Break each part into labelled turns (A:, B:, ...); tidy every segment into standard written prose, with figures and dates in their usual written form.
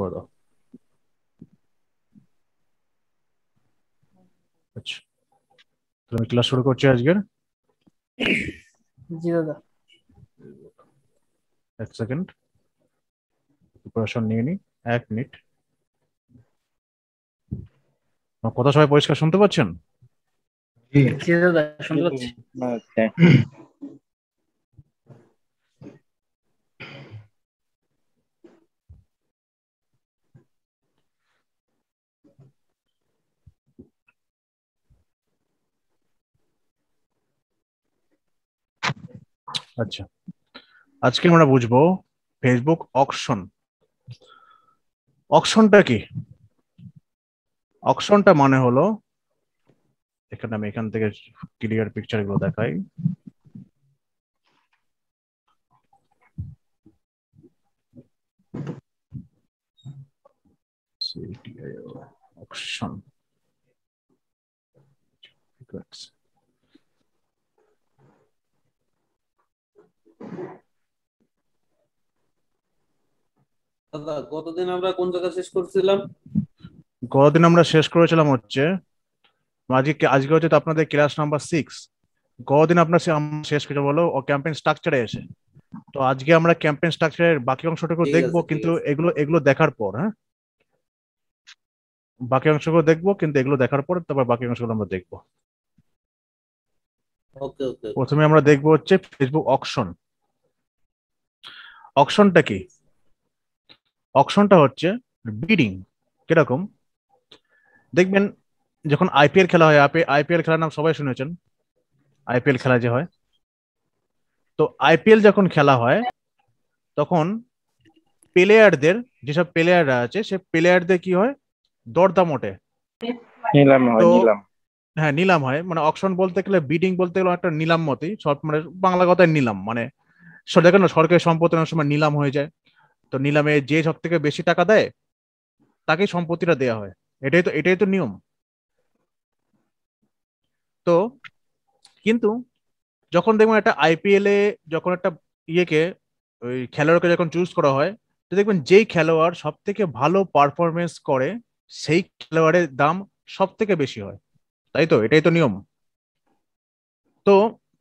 A: করে দাও। আচ্ছা, তাহলে আমি ক্লাস শুরু করছি আজকের।
B: জি দাদা।
A: এক সেকেন্ড, প্রিপারেশন নিয়ে নি। 1 মিনিট। আমার কথা সবাই পরিষ্কার শুনতে পাচ্ছেন?
C: জি
B: জি দাদা, শুনতে পাচ্ছি।
C: আচ্ছা
A: আচ্ছা, আজকে আমরা বুঝবো ফেসবুক অকশন। অকশনটা কি? অকশনটা মানে হলো, এখানে আমি এখান থেকে ক্লিয়ার পিকচার গুলো দেখাই। অকশন,
D: দাদা গতদিন আমরা কোন জায়গা শেষ করছিলাম?
A: গতদিন আমরা শেষ করেছিলাম হচ্ছে, আজকে আজকে হচ্ছে তো আপনাদের ক্লাস নাম্বার 6। গতদিন আমরা শেষ করে বলো ও ক্যাম্পেইন স্ট্রাকচারে এসে। তো আজকে আমরা ক্যাম্পেইন স্ট্রাকচারের বাকি অংশটুকু
D: ঠিক
A: দেখবো,
D: আছে, ঠিক
A: কিন্তু
D: আছে।
A: এগুলো দেখার পর, হ্যাঁ, বাকি অংশগুলো দেখবো, কিন্তু এগুলো দেখার পর তারপর বাকি অংশগুলো আমরা দেখবো।
D: ওকে ওকে।
A: প্রথমে আমরা দেখবো হচ্ছে ফেসবুক অকশন। অকশনটা কি? অকশনটা হচ্ছে বিডিং। কিরকম? দেখবেন যখন আইপিএল খেলা হয়, আইপিএল খেলার নাম সবাই শুনেছেন, আইপিএল খেলা যে হয়। তো আইপিএল যখন খেলা হয় তখন প্লেয়ারদের, যেসব প্লেয়াররা আছে সে প্লেয়ারদের কি হয়, দরদাম ওঠে।
C: নিলাম হয়
A: তো
C: নিলাম
A: হ্যাঁ, নিলাম হয়, মানে অকশন বলতে গেলে, বিডিং বলতে গেলে একটা নিলাম মতই, সব মানে বাংলা কথায় নিলাম, মানে দেখেন না, সরকারি সম্পত্তি অনেক সময় নিলাম হয়ে যায়। তো নিলামে যে সব থেকে বেশি টাকা দেয় তাকেই সম্পত্তিটা দেওয়া হয়। এটাই তো নিয়ম। তো কিন্তু যখন দেখবেন একটা আইপিএল এ, যখন একটা ইয়েকে, ওই খেলোয়াড়কে যখন চুজ করা হয়, তো দেখবেন যেই খেলোয়াড় সব থেকে ভালো পারফরমেন্স করে সেই খেলোয়াড়ের দাম সব থেকে বেশি হয়। তাই তো, এটাই তো নিয়ম। তো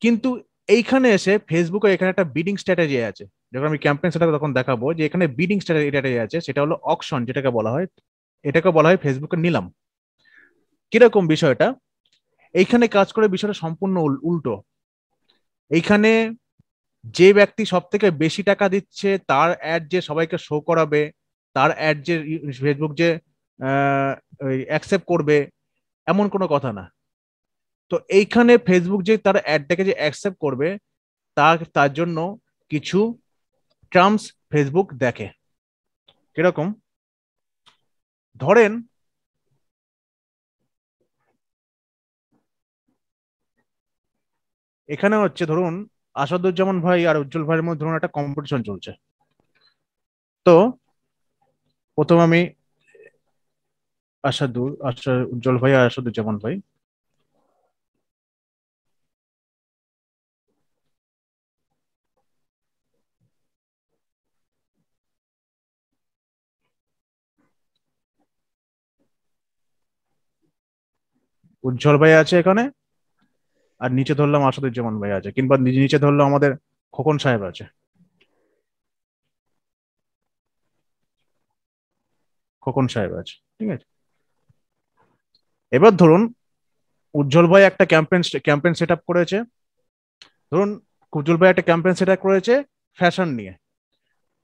A: কিন্তু এইখানে এসে ফেসবুকে এখানে একটা বিডিং স্ট্র্যাটেজি আছে। যখন আমি ক্যাম্পেইন সেটা তখন দেখাবো যে এখানে বিডিং স্ট্র্যাটেজি আছে, সেটা হলো অকশন, যেটাকে বলা হয়, এটাকে বলা হয় ফেসবুকের নিলাম। কিরকম বিষয়টা? এইখানে কাজ করে বিষয়টা সম্পূর্ণ উল্টো। এইখানে যে ব্যক্তি সব থেকে বেশি টাকা দিচ্ছে তার অ্যাড যে সবাইকে শো করাবে, তার অ্যাড যে ফেসবুক যে অ্যাকসেপ্ট করবে, এমন কোনো কথা না। তো এইখানে ফেসবুক যে তার অ্যাডটাকে যে অ্যাকসেপ্ট করবে, তার জন্য কিছু টার্মস ফেসবুক দেখে। কিরকম? ধরেন এখানে হচ্ছে, ধরুন আসাদুজ্জামান ভাই আর উজ্জ্বল ভাইয়ের মধ্যে ধরুন একটা কম্পিটিশন চলছে। তো প্রথম আমি উজ্জ্বল ভাই আর আসাদুজ্জামান ভাই, উজ্জ্বল ভাই আছে এখানে, আর নিচে ধরলাম আসাদুজ্জামান ভাই আছে, কিংবা নিচে ধরলাম আমাদের খোকন সাহেব আছে, খোকন সাহেব আছে, ঠিক আছে। এবার ধরুন উজ্জ্বল ভাই একটা ক্যাম্পেইন সেট আপ করেছে। ধরুন উজ্জ্বল ভাই একটা ক্যাম্পেইন সেট আপ করেছে ফ্যাশন নিয়ে,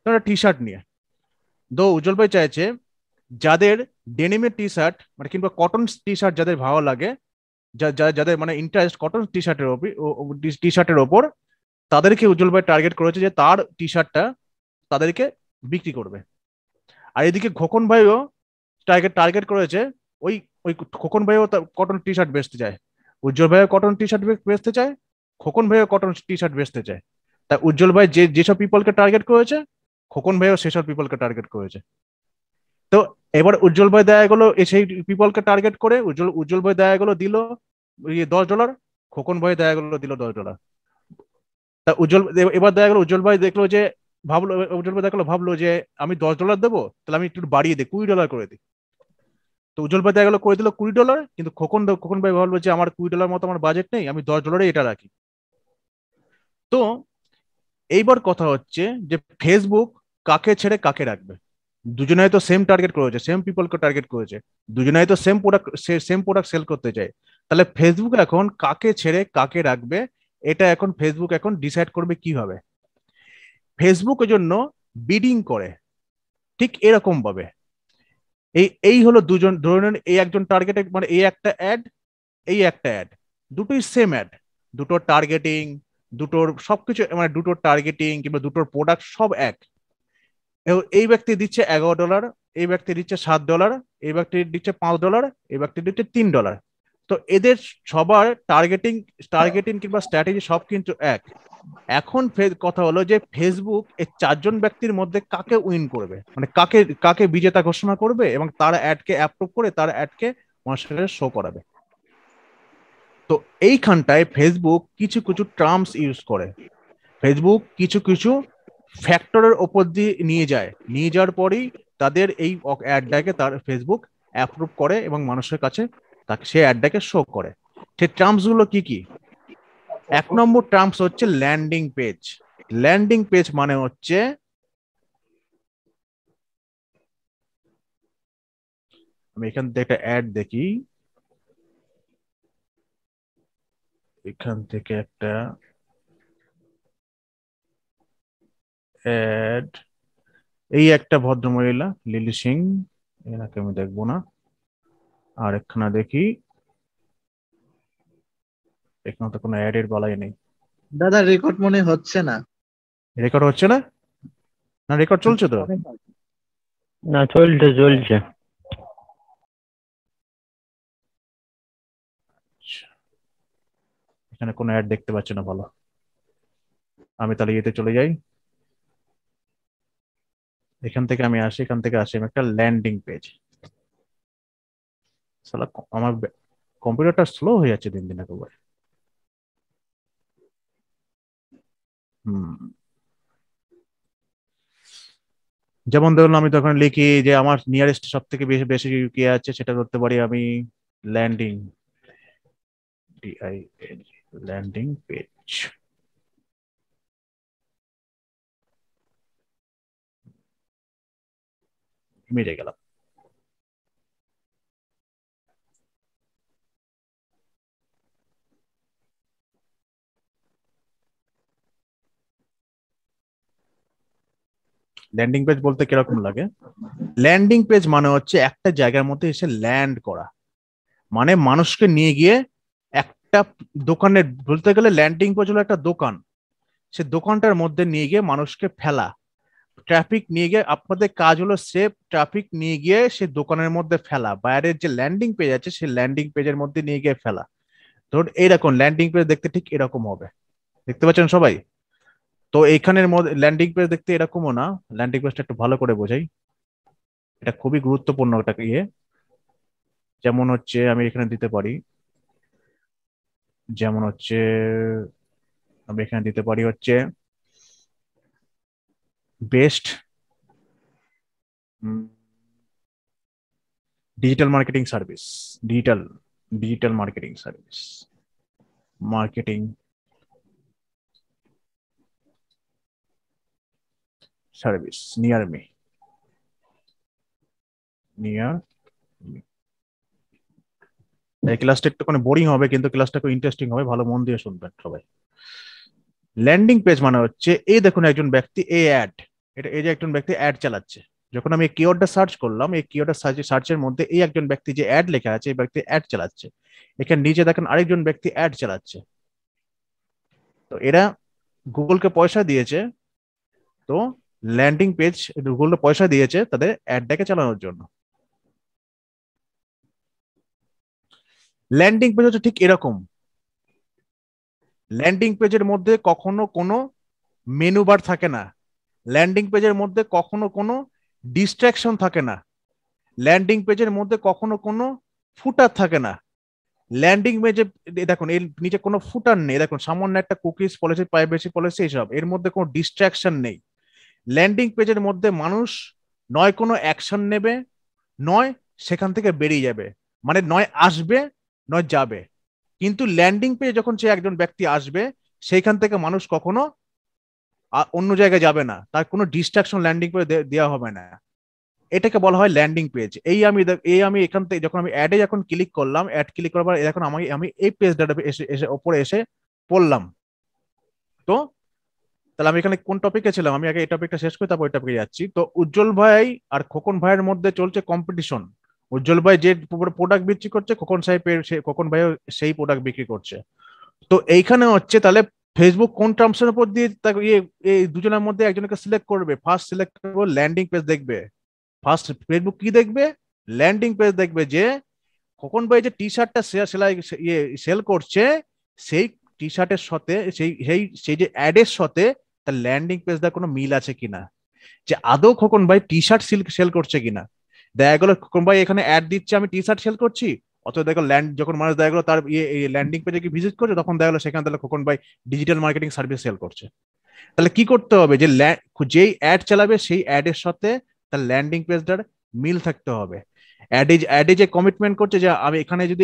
A: ধরুন টি শার্ট নিয়ে। উজ্জ্বল ভাই চাইছে যাদের ডেনিমের টি শার্ট মানে কিংবা কটন টি শার্ট যাদের ভালো লাগে, যাদের মানে ইন্টারেস্ট কটন টি শার্টের ওপর, তাদেরকে উজ্জ্বল ভাই টার্গেট করেছে যে তার টি শার্টটা তাদেরকে বিক্রি করবে। আর এদিকে খোকন ভাইও টার্গেট টার্গেট করেছে, ওই ওই খোকন ভাইও কটন টি শার্ট বেচতে চায়। উজ্জ্বল ভাইও কটন টি শার্ট বেচতে চায়, খোকন ভাইও কটন টি শার্ট বেচতে চায়। তা উজ্জ্বল ভাই যেসব পিপলকে টার্গেট করেছে, খোকন ভাইও সেসব পিপলকে টার্গেট করেছে। তো এবার উজ্জ্বল ভাই দেখা গেলো সেই পিপলকে টার্গেট করে, উজ্জ্বল ভাই দেখা গেলো দিল $10, খোকন ভাই দেখা গেলো দিল $10। তা এবার দেখা গেলো উজ্জ্বল ভাই দেখলো যে ভাবলো, উজ্জ্বল ভাই দেখলো, ভাবলো যে আমি $10 দেবো, তাহলে আমি একটু বাড়িয়ে দিই, $20 করে দিই। তো উজ্জ্বল ভাই দেখা গেলো করে দিল $20, কিন্তু খোকন ভাই ভাবলো যে আমার $20 মতো আমার বাজেট নেই, আমি $10 এটা রাখি। তো এইবার কথা হচ্ছে যে ফেসবুক কাকে ছেড়ে কাকে রাখবে? দুজনেই তো সেম টার্গেট করেছে, সেম পিপলকে টার্গেট করেছে, দুজনেই তো সেম প্রোডাক্ট সেল করতে চায়। তাহলে ফেসবুক এখন কাকে ছেড়ে কাকে রাখবে, এটা এখন ফেসবুক এখন ডিসাইড করবে কিভাবে। ফেসবুক এর জন্য বিডিং করে ঠিক এরকম ভাবে। এই এই হলো দুজন, ধরে নেন এই একজন টার্গেট, মানে এই একটা অ্যাড, এই একটা অ্যাড, দুটোই সেম অ্যাড, দুটোর টার্গেটিং, দুটোর সবকিছু, মানে দুটোর টার্গেটিং কিংবা দুটোর প্রোডাক্ট সব এক। এই ব্যক্তি দিচ্ছে $11, এই ব্যক্তি দিচ্ছে $7, এই ব্যক্তি দিচ্ছে $5, এই ব্যক্তি দিচ্ছে $3। তো এদের সবার টার্গেটিং টার্গেটিং কিংবা স্ট্র্যাটেজি সব কিন্তু এক। এখন কথা হলো যে ফেসবুক এই চারজন ব্যক্তির মধ্যে কাকে উইন করবে, মানে কাকে কাকে বিজেতা ঘোষণা করবে এবং তার অ্যাডকে অ্যাপ্রুভ করে তার অ্যাডকে মানুষের শো করাবে। তো এইখানটায় ফেসবুক কিছু কিছু টার্মস ইউজ করে, ফেসবুক কিছু কিছু ফ্যাক্টরের ওপর দিয়ে নিয়ে যাওয়ার পরেই তাদের এই অ্যাডটাকে তার ফেসবুক অ্যাপ্রুভ করে এবং মানুষের কাছে তাকে সেই অ্যাডটাকে শো করে। সেই টার্মস গুলো কি কি? 1 নম্বর টার্মস হচ্ছে ল্যান্ডিং পেজ। ল্যান্ডিং পেজ মানে হচ্ছে, আমি এখান থেকে একটা অ্যাড দেখি, এখান থেকে একটা অ্যাড, এই একটা ভদ্রমহিলা লিলি সিং, এনাকে আমি দেখবো না। আর একখানা দেখি, এখানে তো কোনো অ্যাড এর বলাই নেই।
B: দাদা রেকর্ড মনে হচ্ছে না।
A: রেকর্ড হচ্ছে না? না রেকর্ড চলছে তো।
C: না, চলছে চলছে।
A: আচ্ছা, এখানে কোনো অ্যাড দেখতে পাচ্ছি না, ভালো। আমি তাহলে ইয়েতে চলে যাই, এখান থেকে আমি আসি, এখান থেকে আসি আমি একটা ল্যান্ডিং পেজ। সালা আমার কম্পিউটারটা স্লো হয়ে যাচ্ছে দিন দিন একেবারে। হুম, যেমন ধরুন আমি তখন লিখি যে আমার নিয়ারেস্ট সব থেকে বেশি বেশি কে আছে, সেটা করতে পারি আমি ল্যান্ডিং, ল্যান্ডিং পেজ। মিলে গেলাম। ল্যান্ডিং পেজ বলতে কিরকম লাগে? ল্যান্ডিং পেজ মানে হচ্ছে একটা জায়গার মধ্যে এসে ল্যান্ড করা, মানে মানুষকে নিয়ে গিয়ে একটা দোকানে, বলতে গেলে ল্যান্ডিং পেজ হলো একটা দোকান, সে দোকানটার মধ্যে নিয়ে গিয়ে মানুষকে ফেলা, ট্রাফিক নিয়ে গিয়ে, আপনাদের কাজ হলো সেফ ট্রাফিক নিয়ে গিয়ে সে দোকানের মধ্যে ফেলা, বাইরের যে ল্যান্ডিং পেজ আছে সেই ল্যান্ডিং পেজের মধ্যে নিয়ে গিয়ে ফেলা। ধরুন এইরকম ল্যান্ডিং পেজ দেখতে ঠিক এরকম হবে, দেখতে পাচ্ছেন সবাই? তো এইখানের মধ্যে ল্যান্ডিং পেজ দেখতে এরকমও না, ল্যান্ডিং পেজটা একটু ভালো করে বোঝাই, এটা খুবই গুরুত্বপূর্ণ একটা ইয়ে। যেমন হচ্ছে আমি এখানে দিতে পারি, যেমন হচ্ছে আমি এখানে দিতে পারি হচ্ছে best digital marketing service, digital digital marketing service, marketing service near me, near me. এই ক্লাসটা একটুখানি বোরিং হবে কিন্তু ক্লাসটা খুব ইন্টারেস্টিং হবে, ভালো মন দিয়ে শুনবেন সবাই। ল্যান্ডিং পেজ মানে হচ্ছে, এই দেখুন একজন ব্যক্তি এই অ্যাড, এটা এই যে একজন ব্যক্তি অ্যাড চালাচ্ছে, যখন আমি কিওয়ার্ডটা সার্চ করলাম, এই কিওয়ার্ডটা সার্চের মধ্যে এই একজন ব্যক্তি যে অ্যাড লেখা আছে, এই ব্যক্তি অ্যাড চালাচ্ছে, এখানে নিচে দেখেন আরেকজন ব্যক্তি অ্যাড চালাচ্ছে। তো এরা গুগলকে পয়সা দিয়েছে, তো ল্যান্ডিং পেজ গুগলকে পয়সা দিয়েছে তাদের অ্যাডটাকে চালানোর জন্য। ল্যান্ডিং পেজ হচ্ছে ঠিক এরকম, ল্যান্ডিং পেজের মধ্যে কখনো কোনো মেনু বার থাকে না, ল্যান্ডিং পেজের মধ্যে কখনো কোনো ডিস্ট্রাকশন থাকে না, ল্যান্ডিং পেজের মধ্যে কখনো কোনো ফুটার থাকে না। ল্যান্ডিং পেজে দেখুন এর নিচে কোনো ফুটার নেই, দেখুন সামান্য একটা কুকিজ পলিসি, প্রাইভেসি পলিসি, এইসব, এর মধ্যে কোনো ডিস্ট্রাকশন নেই। ল্যান্ডিং পেজের মধ্যে মানুষ নয় কোনো অ্যাকশন নেবে, নয় সেখান থেকে বেরিয়ে যাবে, মানে নয় আসবে নয় যাবে। কিন্তু ল্যান্ডিং পেজে যখন সে একজন ব্যক্তি আসবে, সেইখান থেকে মানুষ কখনো অন্য জায়গায় যাবে না, তার কোনো ডিস্ট্রাকশন ল্যান্ডিং পেজে দেওয়া হবে না। এটাকে বলা হয় ল্যান্ডিং পেজ। এই আমি এখান থেকে যখন আমি অ্যাডে যখন ক্লিক করলাম, অ্যাড ক্লিক করার পর এখন আমি আমি এই পেজটা এসে এসে ওপরে এসে পড়লাম। তো তাহলে আমি এখানে কোন টপিকে ছিলাম? আমি আগে এই টপিকটা শেষ করে তারপর ওই টপিকে যাচ্ছি। তো উজ্জ্বল ভাই আর খোকন ভাইয়ের মধ্যে চলছে কম্পিটিশন। উজ্জ্বল ভাই যে প্রোডাক্ট বিক্রি করছে, খোকন ভাইও সেই প্রোডাক্ট বিক্রি করছে। তো এইখানে হচ্ছে তাহলে ফেসবুক কোন টার্মসের উপর দিয়ে এই দুজনের মধ্যে একজনকে সিলেক্ট করবে? ফার্স্ট সিলেক্ট করবো ল্যান্ডিং পেজ দেখবে। ফার্স্ট ফেসবুক কি দেখবে? ল্যান্ডিং পেজ দেখবে, যে খোকন ভাই যে টি শার্টটা সেলাই সেল করছে, সেই টি শার্টের সাথে সেই সেই সেই যে অ্যাডের সাথে তার ল্যান্ডিং পেজটা কোনো মিল আছে কিনা, যে আদৌ খোকন ভাই টি শার্ট সেল করছে কিনা। দেখা গেলো খোকন ভাই এখানে অ্যাড দিচ্ছে আমি টি শার্ট সেল করছি, অথবা দেখো যখন মানুষ দেখা গেলো তার ল্যান্ডিং পেজে কি ভিজিট করছে, তখন দেখা গেলো সেখানে তাহলে খোকন ভাই ডিজিটাল মার্কেটিং সার্ভিস সেল করছে। তাহলে কি করতে হবে? যে যেই অ্যাড চালাবে সেই অ্যাডের সাথে তার ল্যান্ডিং পেজটার মিল থাকতে হবে। অ্যাডে যে কমিটমেন্ট করছে যে আমি এখানে যদি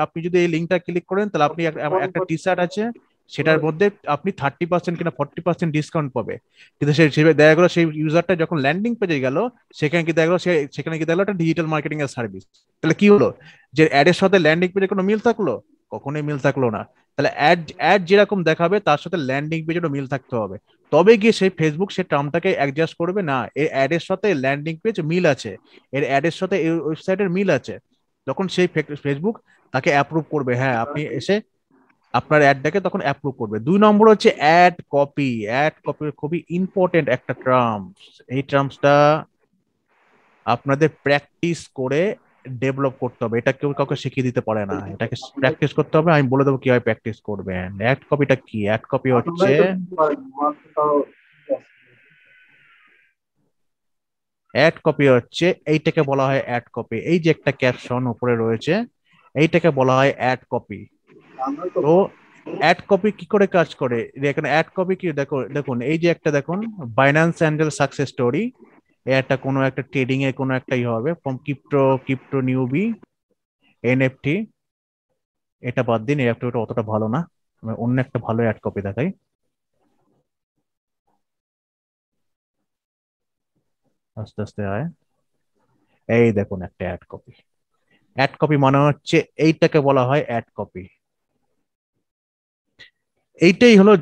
A: আপনি যদি এই লিঙ্কটা ক্লিক করেন, তাহলে আপনি একটা টি শার্ট আছে সেটার মধ্যে আপনি 30% কিনা 40% ডিসকাউন্ট পাবে। কিন্তু দেখা গেলো সেই ইউজারটা যখন ল্যান্ডিং পেজে গেল, সেখানে কি দেখা গেলো সেখানে কি দেখা একটা ডিজিটাল মার্কেটিং এর সার্ভিস। তাহলে কি হলো? যে অ্যাডের সাথে ল্যান্ডিং পেজে কোনো মিল থাকলো? কখনোই মিল থাকলো না। তাহলে অ্যাড যেরকম দেখাবে তার সাথে ল্যান্ডিং পেজেরও মিল থাকতে হবে, তবে গিয়ে সেই ফেসবুক সেই টার্মটাকে অ্যাডজাস্ট করবে। না, এর অ্যাডের সাথে ল্যান্ডিং পেজ মিল আছে, এর অ্যাডের সাথে এই ওয়েবসাইটের মিল আছে, তখন সেই ফেসবুক তাকে অ্যাপ্রুভ করবে। হ্যাঁ, আপনি এসে আপনার অ্যাডটাকে তখন অ্যাপ্রুভ করবে। 2 নম্বর হচ্ছে অ্যাড কপি। অ্যাড কপি খুবই ইম্পর্টেন্ট একটা টার্মস। এই টার্মসটা আপনাদের প্র্যাকটিস করে ডেভেলপ করতে হবে। এটা কেউ কাউকে শিখিয়ে দিতে পারে না, এটাকে প্র্যাকটিস করতে হবে। আমি বলে দেবো কিভাবে প্র্যাকটিস করবেন। অ্যাড কপিটা কি? অ্যাড কপি হচ্ছে এইটাকে বলা হয় অ্যাড কপি। এই যে একটা ক্যাপশন উপরে রয়েছে, এইটাকে বলা হয় অ্যাড কপি। তো অ্যাড কপি কি করে কাজ করে? এখানে অ্যাড কপি কি দেখুন এই যে একটা দেখুন, বাইন্যান্স অ্যান্ডেল সাকসেস স্টোরি, একটা কোনো একটা ট্রেডিং এর কোনো একটাই হবে, ফ্রম ক্রিপ্টো নিউবি এনএফটি। এটা বাদ দিন, এটা অতটা ভালো না, আমি অন্য একটা ভালো অ্যাড কপি দেখাই। আস্তে আস্তে হয়। এই দেখুন একটা অ্যাড কপি। অ্যাড কপি মানে হচ্ছে এইটাকে বলা হয় অ্যাড কপি। এইটাই হলো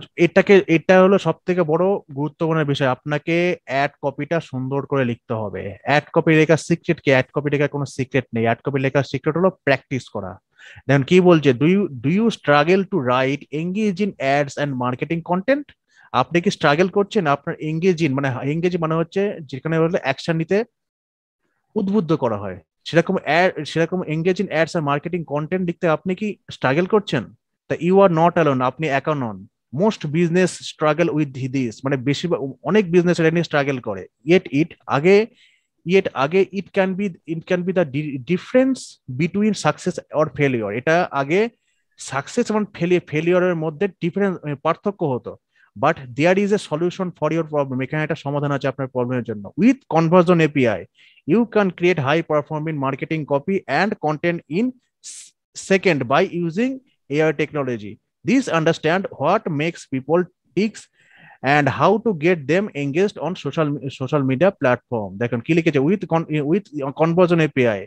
A: এটা হলো সব থেকে বড় গুরুত্বপূর্ণ বিষয়। আপনাকে অ্যাড কপিটা সুন্দর করে লিখতে হবে। অ্যাড কপি লেখার সিক্রেট কি? অ্যাড কপি লেখার কোনো সিক্রেট নেই। অ্যাড কপি লেখার সিক্রেট হলো প্র্যাকটিস করা। দেখুন কি বলছে, do you struggle to write engaging ads and marketing content? আপনি কি স্ট্রাগল করছেন আপনার এঙ্গেজ মানে হচ্ছে যেখানে হলো অ্যাকশন নিতে উদ্বুদ্ধ করা হয়, সেরকম এঙ্গেজ ইন অ্যাডস আর মার্কেটিং কন্টেন্ট লিখতে আপনি কি স্ট্রাগল করছেন? তা ইউ আর নট অ্যালোন, আপনি একা নন। Most business struggle with this, মানে অনেক বিজনেস এটা নিয়ে স্ট্রাগল করে। It it can be the difference between success or failure. এটা আগে সাকসেস এবং ফেলিওরের মধ্যে ডিফারেন্স, পার্থক্য হতো। But there is a solution for your problem. এখানে একটা সমাধান আছে আপনার প্রবলেমের জন্য। With conversion API you can create high performing marketing copy and content in second by using AI technology. These understand what makes people ticks and how to get them engaged on social media platform. দেখুন কি লিখেছে, with conversion API।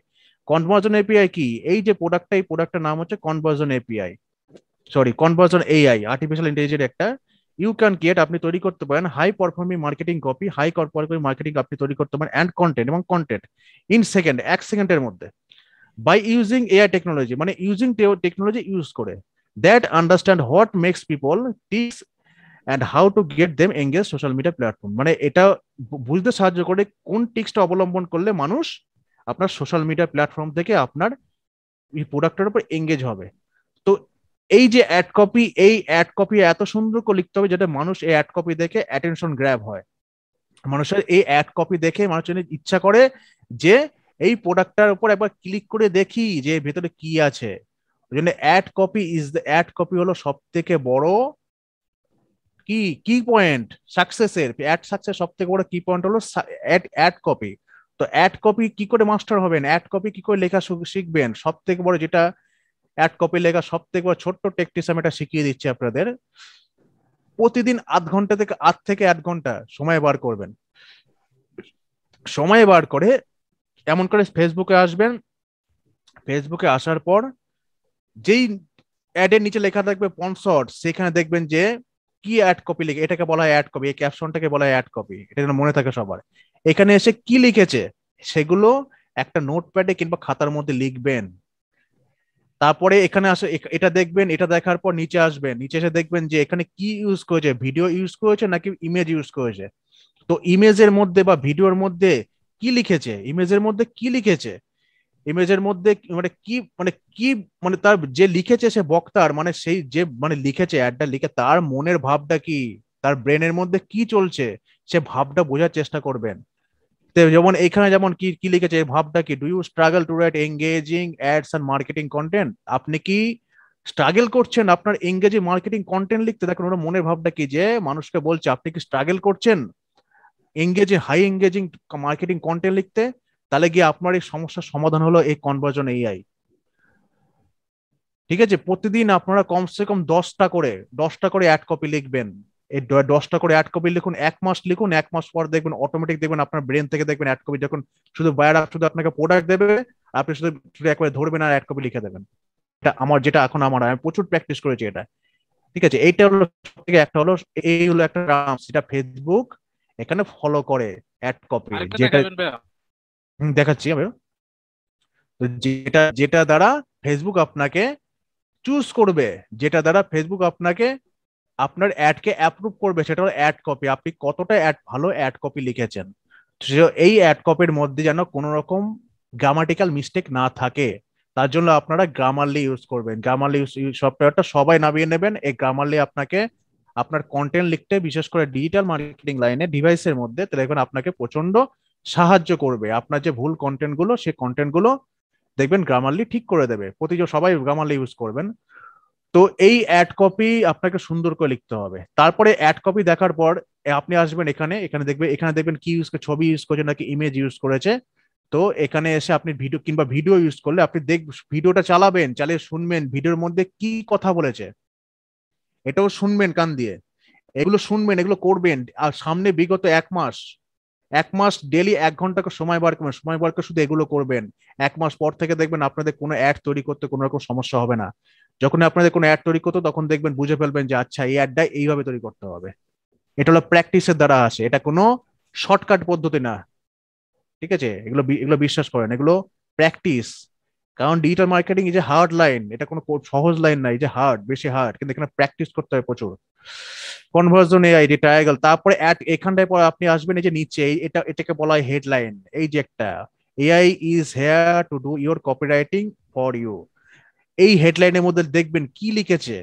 A: Conversion API কি? এই যে প্রোডাক্টটার নাম হচ্ছে conversion API, sorry conversion AI, artificial intelligence একটা। ইউ ক্যান ক্রিয়েট, আপনি তৈরি করতে পারেন high performing marketing copy, high performing marketing আপনি তৈরি করতে পারেন, অ্যান্ড কন্টেন্ট ইন সেকেন্ড, 1 সেকেন্ডের মধ্যে, বাই ইউজিং এআই টেকনোলজি, মানে ইউজিং টেকনোলজি ইউজ করে, that understand what makes people ticks and how to get them engage social media platform. মানে এটা বুঝতে সাহায্য করে কোন টিক্সটা অবলম্বন করলে মানুষ আপনার সোশ্যাল মিডিয়া প্ল্যাটফর্ম থেকে আপনার এই প্রোডাক্টের উপর এঙ্গেজ হবে। তো এই যে অ্যাড কপি এত সুন্দর করে লিখতে হবে যাতে মানুষ এই অ্যাড কপি দেখে অ্যাটেনশন গ্র্যাব হয়। মানুষের এই অ্যাড কপি দেখে মানুষের ইচ্ছা করে যে এই প্রোডাক্টটার উপর একবার ক্লিক করে দেখি যে ভেতরে কি আছে। ওই জন্য অ্যাড কপি হলো সব থেকে বড় কি কি পয়েন্ট সাকসেসের, অ্যাড সাকসেস সব থেকে বড় কি পয়েন্ট হলো অ্যাড অ্যাড কপি। তো অ্যাড কপি কি করে মাস্টার হবেন, অ্যাড কপি কি করে লেখা শিখবেন, সব থেকে বড় যেটা অ্যাড কপি লেখা সব থেকে বড় ছোট্ট টেকটিস আমি এটা শিখিয়ে দিচ্ছি আপনাদের। প্রতিদিন 8 থেকে 8 ঘন্টা সময় বার করবেন। সময় বার করে এমন করে ফেসবুকে আসবেন। ফেসবুকে আসার পর যেই অ্যাডের নিচে লেখা থাকবে স্পন্সর্ড, সেখানে দেখবেন যে কি অ্যাড কপি লিখে, এটাকে বলা হয় অ্যাড কপি, এই ক্যাপশনটাকে বলা হয় অ্যাড কপি, এটা যেন মনে থাকে সবার। এখানে এসে কি লিখেছে সেগুলো একটা নোটপ্যাডে কিংবা খাতার মধ্যে লিখবেন। তারপরে এখানে আসে এটা দেখবেন, এটা দেখার পর নিচে আসবেন, নিচে এসে দেখবেন যে এখানে কি ইউজ করেছে, ভিডিও ইউজ করেছে নাকি ইমেজ ইউজ করেছে। তো ইমেজের মধ্যে বা ভিডিওর মধ্যে কি লিখেছে, ইমেজের মধ্যে কি লিখেছে, ইমেজের মধ্যে কি মানে তার যে লিখেছে সে বক্তার মানে সেই যে মানে লিখেছে অ্যাডটা লিখে তার মনের ভাবটা কি, তার ব্রেনের মধ্যে কি চলছে সে ভাবটা বোঝার চেষ্টা করবেন। তো যেমন এখানে যেমন কি কি লিখেছে এই ভাবটা কি, do you struggle to write engaging ads and marketing content, আপনি কি স্ট্রাগল করছেন আপনার এঙ্গেজিং মার্কেটিং কন্টেন্ট লিখতে। দেখুন ওরা মনের ভাবটা কি, যে মানুষকে বলছে আপনি কি স্ট্রাগল করছেন engaging high engaging marketing content লিখতে। তাহলে গিয়ে আপনার এই সমস্যার সমাধান হলো এই কনভার্জন এআই। ঠিক আছে, প্রতিদিন আপনারা কমসে কম 10টা করে অ্যাড কপি লিখবেন। এই 10টা করে অ্যাড কপি লিখুন, 1 মাস লিখুন, 1 মাস পর দেখবেন অটোমেটিক দেখবেন আপনার ব্রেন থেকে দেখবেন অ্যাড কপি যখন শুধু বায়ার শুধু আপনাকে প্রোডাক্ট দেবে, আপনি শুধু শুধু একবারে ধরবেন আর অ্যাড কপি লিখে দেবেন। এটা আমার যেটা এখন আমি প্রচুর প্র্যাকটিস করেছি এটা। ঠিক আছে, এইটা হলো থেকে একটা হলো, এই হলো একটা যেটা ফেসবুক এখানে ফলো করে অ্যাড কপি, যেটা দেখাচ্ছি আমি। তো যেটা যেটা দ্বারা ফেসবুক আপনাকে চুজ করবে, যেটা দ্বারা ফেসবুক আপনাকে আপনার অ্যাডকে অ্যাপ্রুভ করবে, সেটা হলো অ্যাড কপি। আপনি কতটা ভালো অ্যাড কপি লিখেছেন। এই অ্যাড কপির মধ্যে যেন কোনো রকম গ্রামাটিক্যাল মিস্টেক না থাকে, তার জন্য আপনারা গ্রামারলি ইউজ করবেন। গ্রামারলি সফটওয়্যারটা সবাই নামিয়ে নেবেন। এই গ্রামারলি আপনাকে আপনার কন্টেন্ট লিখতে, বিশেষ করে ডিজিটাল মার্কেটিং লাইনে ডিভাইসের মধ্যে, তাহলে এখন আপনাকে প্রচন্ড সাহায্য করবে। আপনার যে ভুল কন্টেন্ট গুলো সেই কন্টেন্ট গুলো দেখবেন গ্রামারলি ঠিক করে দেবে। সবাই গ্রামারলি ইউজ করবেন। তো এই অ্যাড কপি আপনাকে সুন্দর করে লিখতে হবে। তারপরে অ্যাড কপি দেখার পর আপনি আসবেন এখানে, এখানে দেখবেন কি ইউজ করে, ছবি ইউজ করেছে নাকি ইমেজ ইউজ করেছে। তো এখানে এসে আপনি ভিডিও ইউজ করলে আপনি ভিডিওটা চালাবেন, চালিয়ে শুনবেন ভিডিওর মধ্যে কি কথা বলেছে, এটাও শুনবেন কান দিয়ে। এগুলো শুনবেন, এগুলো করবেন। আর সামনে বিগত 1 মাস ডেলি 1 ঘন্টা সময় বার করবেন, শুধু এগুলো করবেন। 1 মাস পর থেকে দেখবেন আপনাদের কোনো অ্যাড তৈরি করতে কোনো রকম সমস্যা হবে না। যখন আপনাদের কোনো অ্যাড তৈরি করতে তখন দেখবেন বুঝে ফেলবেন যে আচ্ছা এই অ্যাডটা এইভাবে তৈরি করতে হবে। এটা হলো প্র্যাকটিসের দ্বারা আসে, এটা কোনো শর্টকাট পদ্ধতি না। ঠিক আছে, এগুলো এগুলো বিশ্বাস করেন, এগুলো প্র্যাকটিস। কারণ ডিজিটাল মার্কেটিং এই যে হার্ড লাইন, এটা কোনো সহজ লাইন না, এই যে হার্ড, বেশি হার্ড, কিন্তু এখানে প্র্যাকটিস করতে হয় প্রচুর। কনভার্জন এআই ট্রায়াঙ্গেল, তারপরে এখানটায় পরে আপনি আসবেন এই যে নিচে, এটাকে বলা হয় হেডলাইন। এই যে একটা AI is here to do your copywriting for you, এই হেডলাইনের মধ্যে দেখবেন কি লিখেছে,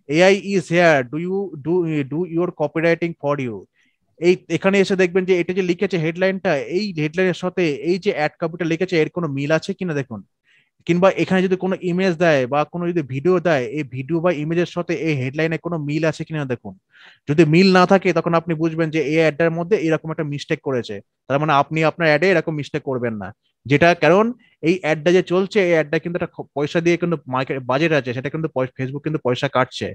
A: AI is here do you do do your copywriting for you. এখানে এসে দেখবেন যে এটা যে লিখেছে হেডলাইনটা, এই হেডলাইনের সাথে এই যে অ্যাড কপিটা লিখেছে এর কোনো মিল আছে কিনা দেখুন। কিংবা এখানে যদি কোনো ইমেজ দেয় বা কোনো যদি ভিডিও দেয়, এই ভিডিও বা ইমেজের সাথে এই হেডলাইনে কোনো মিল আছে কিনা দেখুন। যদি মিল না থাকে তখন আপনি বুঝবেন যে এই অ্যাডটার মধ্যে এরকম একটা মিস্টেক করেছে। তার মানে আপনি আপনার অ্যাডে এরকম মিস্টেক করবেন না। যেটা কারণ এই অ্যাডটা যে চলছে, এই অ্যাডটা কিন্তু একটা পয়সা দিয়ে কিন্তু মার্কেট বাজেট আছে, সেটা কিন্তু ফেসবুক কিন্তু পয়সা কাটছে,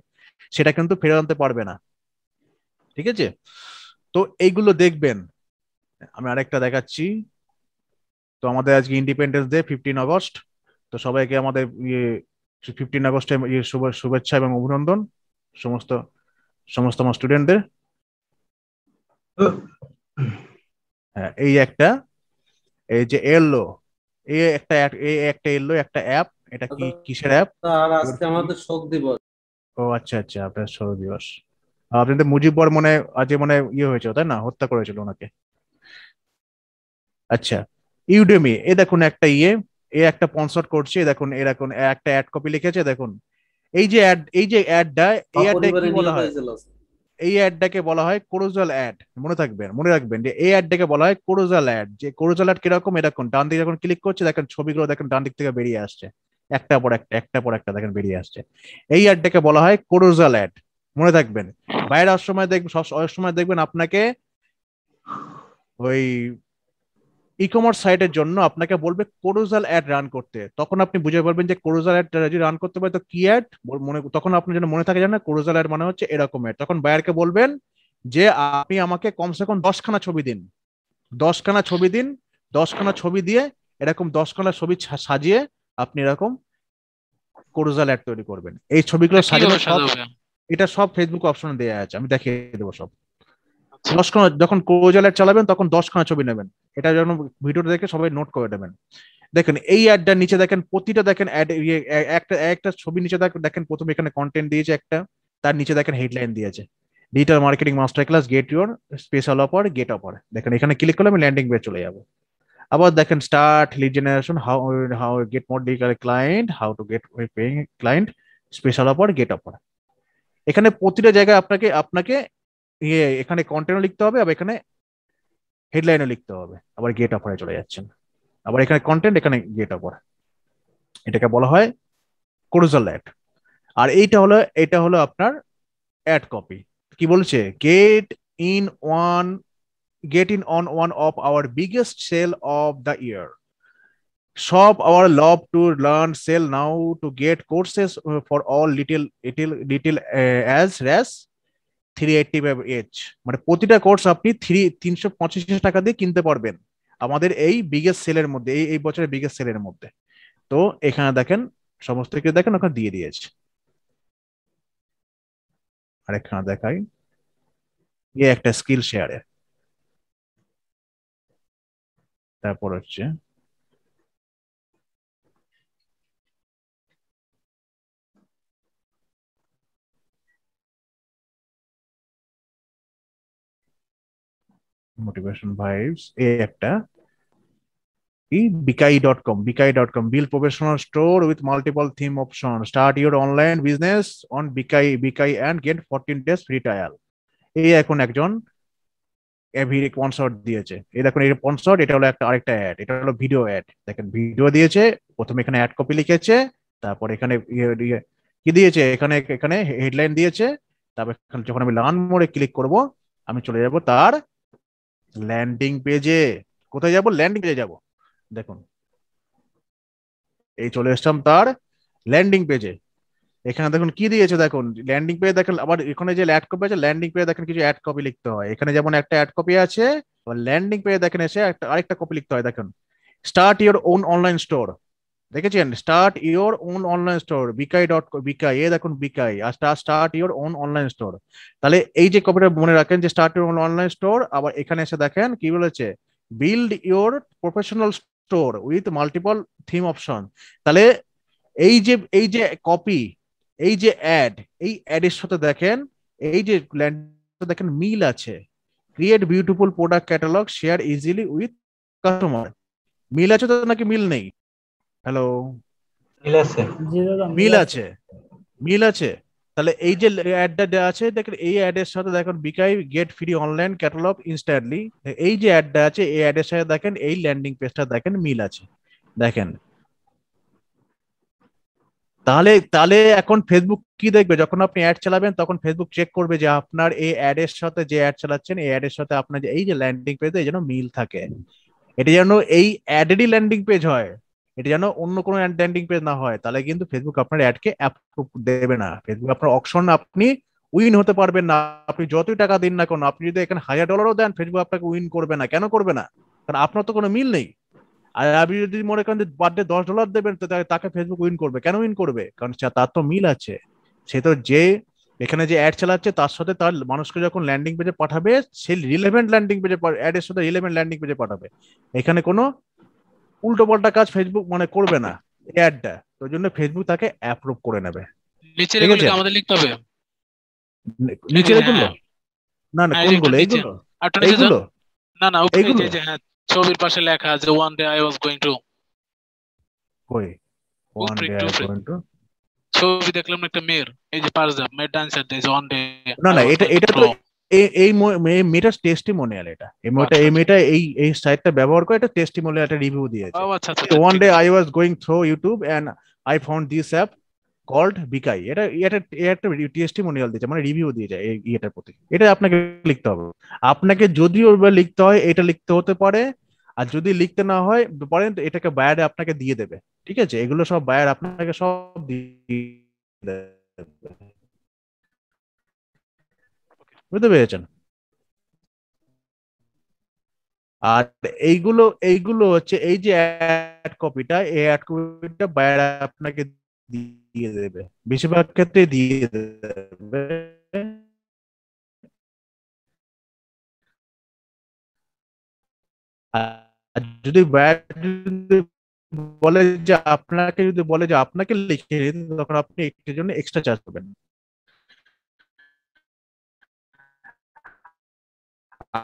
A: সেটা কিন্তু ফেরত আনতে পারবে না। ঠিক আছে, তো এইগুলো দেখবেন। আমি আরেকটা দেখাচ্ছি। তো আমাদের আজকে ইন্ডিপেন্ডেন্স ডে 15 আগস্ট। তো সবাইকে আমাদের 15 আগস্টের শুভেচ্ছা এবং অভিনন্দন সমস্ত সমস্ত আমার স্টুডেন্টদের। হ্যাঁ, এই একটা এই যে এলো, একটা অ্যাপ। এটা কি কিসের অ্যাপ?
D: আর আজকে আমাদের শোক দিবস।
A: ও আচ্ছা আচ্ছা, আপনার শোক দিবস। আপনাদের মুজিব বর্মনে আজ মনে ইয়ে হয়েছিল তাই না, হত্যা করেছিল ওনাকে। আচ্ছা, ইউডেমি, এ দেখুন একটা একটা স্পন্সর করছে, দেখুন এরকম একটা অ্যাড কপি লিখেছে দেখুন। এই যে অ্যাডটা, এই অ্যাডটা কি বলা হয়, এই অ্যাডটাকে বলা হয় কোরোজাল অ্যাড। মনে রাখবেন যে এই অ্যাডটাকে বলা হয় কোরোজাল অ্যাড। যে কোরোজাল অ্যাড কিরকম, এরকম ডান দিকে যখন ক্লিক করছে দেখেন ছবিগুলো দেখেন ডান দিক থেকে বেরিয়ে আসছে, একটা পর একটা দেখেন বেরিয়ে আসছে। এই অ্যাডটাকে বলা হয় কোরোজাল অ্যাড। মনে থাকবেন। বাইরে সময় দেখবেন, সব সময় দেখবেন আপনাকে ওই ই কমার্স সাইটের জন্য আপনাকে বলবে কোরোজাল অ্যাড রান করতে। তখন আপনি বুঝে পারবেন যে কোরোজাল অ্যাড যদি রান করতে পারে তো কি অ্যাড মনে, তখন আপনার যেন মনে থাকে জানেন কোরোজাল অ্যাড মানে হচ্ছে এরকম অ্যাড। তখন বায়ারকে বলবেন যে আপনি আমাকে কমসে কম 10খানা ছবি দিন, 10খানা ছবি দিন, 10খানা ছবি দিয়ে এরকম 10খানা ছবি সাজিয়ে আপনি এরকম কোরোজাল অ্যাড তৈরি করবেন। এই ছবিগুলো সাজানো সব, এটা সব ফেসবুক অপশনে দেওয়া আছে, আমি দেখিয়ে দেবো সব। 10খানা যখন কোরোজাল অ্যাড চালাবেন তখন 10খানা ছবি নেবেন, এটা যখন ভিডিওটা দেখে সবাই নোট করে নেবেন। দেখেন এই অ্যাডটার নিচে দেখেন প্রতিটা দেখেন অ্যাড একটা একটা ছবি নিচে দেখেন প্রথমে এখানে কন্টেন্ট দিয়েছে একটা, তার নিচে দেখেন হেডলাইন দিয়েছে digital marketing master class get your special offer get offer. দেখেন এখানে ক্লিক করলে আমি ল্যান্ডিং পেজ চলে যাবো। আবার দেখেন start lead generation, how get more digital client, how to get paying client, special offer get offer. এখানে প্রতিটা জায়গায় আপনাকে আপনাকে এখানে কন্টেন্টও লিখতে হবে, আবার এখানে হেডলাইনও লিখতে হবে, আবার গেট অফারে চলে যাচ্ছেন। আবার এখানে কন্টেন্ট, এখানে গেট অফার, এটাকে বলা হয় কোরোজাল অ্যাড। আর এটা হলো আপনার অ্যাড কপি। কি বলছে, get in on one of our biggest sale of the year, shop our love to learn sale now to get courses for all little as 385 each, মানে প্রতিটা কোর্স আপনি 385 টাকা দিয়ে কিনতে পারবেন আমাদের এই বিগেস্ট সেলের মধ্যে, এই বছরের বিগেস্ট সেলের মধ্যে। তো এখানে দেখেন সমস্ত কিছু দেখেন ওখানে দিয়ে দিয়েছে। আর এখানে দেখাই একটা স্কিল শেয়ারে, তারপর হচ্ছে মোটিভেশন ভাইবস, একটা bikai.com build professional store with multiple theme options, start your online business on bikai and get 14 days free trial। এই এখন একজন স্পন্সর দিয়েছে, এই দেখুন এই স্পন্সর, এটা হলো একটা আরেকটা অ্যাড, এটা হলো ভিডিও অ্যাড। দেখেন ভিডিও দিয়েছে, প্রথমে এখানে অ্যাড কপি লিখেছে, তারপর এখানে কি দিয়েছে, এখানে এখানে হেডলাইন দিয়েছে, তারপর যখন আমি লার্ন মোডে ক্লিক করব আমি চলে যাব তার ল্যান্ডিং পেজে। কোথায় যাব, ল্যান্ডিং পেজে যাব। দেখুন এই চলে এসলাম তার ল্যান্ডিং পেজে। এখানে দেখুন কি দিয়েছে, দেখুন ল্যান্ডিং পেজ দেখেন, আবার এখানে যে অ্যাড কপি আছে ল্যান্ডিং পেজে দেখেন কিছু অ্যাড কপি লিখতে হয়। এখানে যেমন একটা অ্যাড কপি আছে, আবার ল্যান্ডিং পেজে দেখেন এসে একটা আরেকটা কপি লিখতে হয়। দেখুন start your own online store, দেখেছেন start your own online store Bikayi, এ দেখুন বিকাই, আর start your own online store. তাহলে এই যে কপিটা মনে রাখেন যে start your own online store, আবার এখানে এসে দেখেন কি বলেছে, build your professional store with multiple theme option. তাহলে এই যে কপি, এই যে অ্যাড, এই অ্যাডের সাথে দেখেন এই যে দেখেন মিল আছে, create beautiful product catalog share easily with customer. মিল আছে তো নাকি মিল নেই? হ্যালো, মিল আছে, মিল আছে। তাহলে এই যে অ্যাডটা দেওয়া আছে দেখেন, এই অ্যাডের সাথে দেখেন Bikayi get free online catalog instantly, এই যে অ্যাডটা আছে এই অ্যাডের সাথে দেখেন এই ল্যান্ডিং পেজটা দেখেন মিল আছে। দেখেন তাহলে তাহলে এখন ফেসবুক কি দেখবে, যখন আপনি অ্যাড চালাবেন তখন ফেসবুক চেক করবে যে আপনার এই অ্যাডের সাথে যে অ্যাড চালাচ্ছেন এই অ্যাডের সাথে আপনার যে এই যে ল্যান্ডিং পেজে যেন মিল থাকে, এটা যেন এই অ্যাডেরই ল্যান্ডিং পেজ হয়, এটা যেন অন্য কোনো ল্যান্ডিং পেজ না হয়। তাহলে কিন্তু ফেসবুক আপনার অ্যাডকে অ্যাপ্রুভ দেবে না। ফেসবুক আপনার অকশন আপনি উইন হতে পারবেন না, আপনি যতই টাকা দিন না কেন, আপনি যদি এখানে $1000 দেন ফেসবুক আপনাকে উইন করবে না। কেন করবে না? কারণ আপনার তো কোনো মিল নেই। আর আপনি যদি মনে করেন যে পার ডে $10 দেবেন তো তাকে ফেসবুক উইন করবে। কেন উইন করবে? কারণ তার তো মিল আছে, সে তো যে এখানে যে অ্যাড চালাচ্ছে তার সাথে তার মানুষকে যখন ল্যান্ডিং পেজে পাঠাবে সে রিলেভেন্ট ল্যান্ডিং পেজে, অ্যাডের সাথে রিলেভেন্ট ল্যান্ডিং পেজে পাঠাবে। এখানে কোনো উল্টো পাল্টা কাজ ফেসবুক মানে করবে না অ্যাডটা, তো জন্য ফেসবুক তাকে অ্যাপ্রুভ করে নেবে।
E: নিচে এগুলো কি আমাদের লিখতে হবে?
A: নিচে এগুলো না না, কোনগুলো এইগুলো? এইগুলো
E: না না, উপরে যে ছবির পাশে লেখা আছে one day I was going to,
A: কই one day I was going to,
E: ছবি দেখলাম একটা মেয়ের, এই যে purse up made dancer this one day.
A: না না, এটা তো এই মেয়েটার টেস্টিমোনিয়াল, এটা এই মেয়েটা এই সাইটটা ব্যবহার করে এটা টেস্টিমোনিয়াল, একটা রিভিউ দিয়েছে। One day I was going through YouTube and I found this app called Bikayi. এটা এটা একটা টেস্টিমোনিয়াল দিয়েছে, মানে রিভিউ দিয়েছে এই এটার প্রতি। এটা আপনাকে লিখতে হবে। আপনাকে যদিও লিখতে হয় এটা লিখতে হতে পারে, আর যদি লিখতে না হয় পারেন তো এটাকে বায়ারে আপনাকে দিয়ে দেবে। ঠিক আছে, এগুলো সব বায়ার আপনাকে সব দিয়ে দেবে। বুঝতে পেরেছেন? আর এইগুলো এইগুলো হচ্ছে এই যে অ্যাড কপিটা, এই অ্যাড কপিটা বায়ার আপনাকে দিয়ে দেবে, বেশিরভাগ ক্ষেত্রে দিয়ে দেবে। আর যদি বায়ার বলে যে আপনাকে, যদি বলে যে আপনাকে লিখে দিন, তখন আপনি একটির জন্য এক্সট্রা চার্জ করবেন।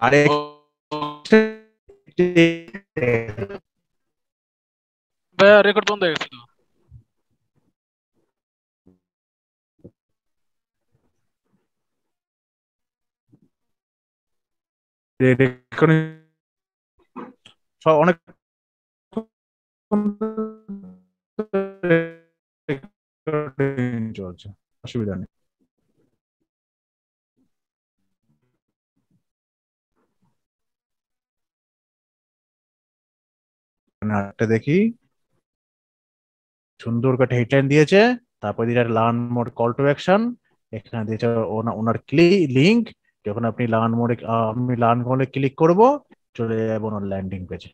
A: আর
E: ভাইয়া রেকর্ড বন্ধ হয়ে গেছে তো।
A: অনেক চলছে, অসুবিধা নেই। আরেকটা দেখি, সুন্দর করে হেডলাইন দিয়েছে, তারপর দিয়েছে learn more call to action, এখানে দিয়েছে ওনার লিঙ্ক। যখন আপনি লার্ন মোডে, আমি লার্ন মোডে ক্লিক করব, চলে যাবো ওনার ল্যান্ডিং পেজে।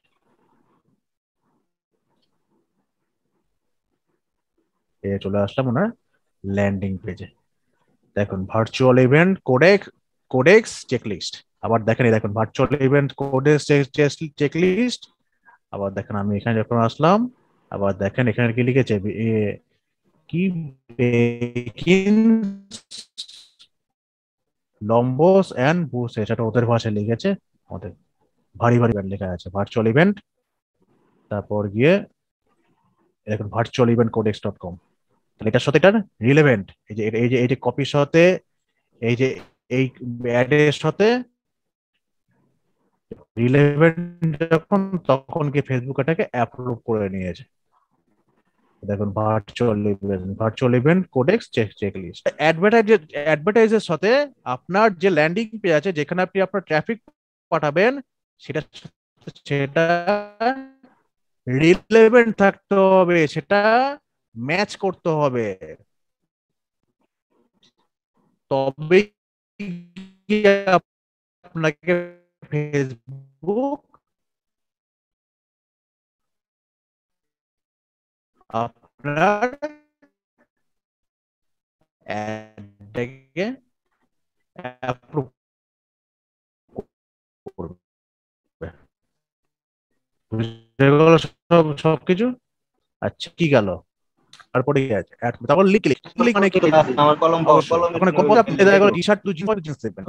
A: চলে আসলাম ওনার ল্যান্ডিং পেজে। দেখুন ভার্চুয়াল ইভেন্ট কোডেক্স চেকলিস্ট। আবার দেখেন, এই দেখুন ভার্চুয়াল ইভেন্ট কোডেক্স চেকলিস্ট। আবার দেখেন আমি এখানে যখন আসলাম, আবার দেখেন এখানে কি লিখেছে, কি লম্বস এন্ড বুস, এটা ওদের ভাষায় লিখেছে, আমাদের ভারী ভারী লেখা আছে ভার্চুয়াল ইভেন্ট। তারপর গিয়ে দেখুন ভার্চুয়াল ইভেন্ট কোডেক্স.com। তাহলে এটার সাথে এটা রিলেভেন্ট, এই যে কপির সাথে, এই যে এই অ্যাডের সাথে রিলেভেন্ট যখন, তখন কি ফেসবুক এটাকে অ্যাপ্রুভ করে নিয়েছে। দেখুন ভার্চুয়াল ইভেন্ট কোডেক্স চেকলিস্ট। অ্যাডভার্টাইজের সাথে আপনার যে ল্যান্ডিং পেজ আছে, যেখানে আপনি আপনার ট্রাফিক পাঠাবেন, সেটা সেটা রিলেভেন্ট থাকতে হবে, সেটা ম্যাচ করতে হবে, তবে আপনাকে ফেসবুক আপনার অ্যাডটাকে অ্যাপ্রুভ করবে। বুঝে গেল সবকিছু? আচ্ছা, কি গেল তারপরে কি আছে? তারপর লিঙ্ক মানে কি,
F: আমার কলম
A: ওখানে কলম আপনি দেখা গেল টি-শার্ট টু জিন্স দেখবেন।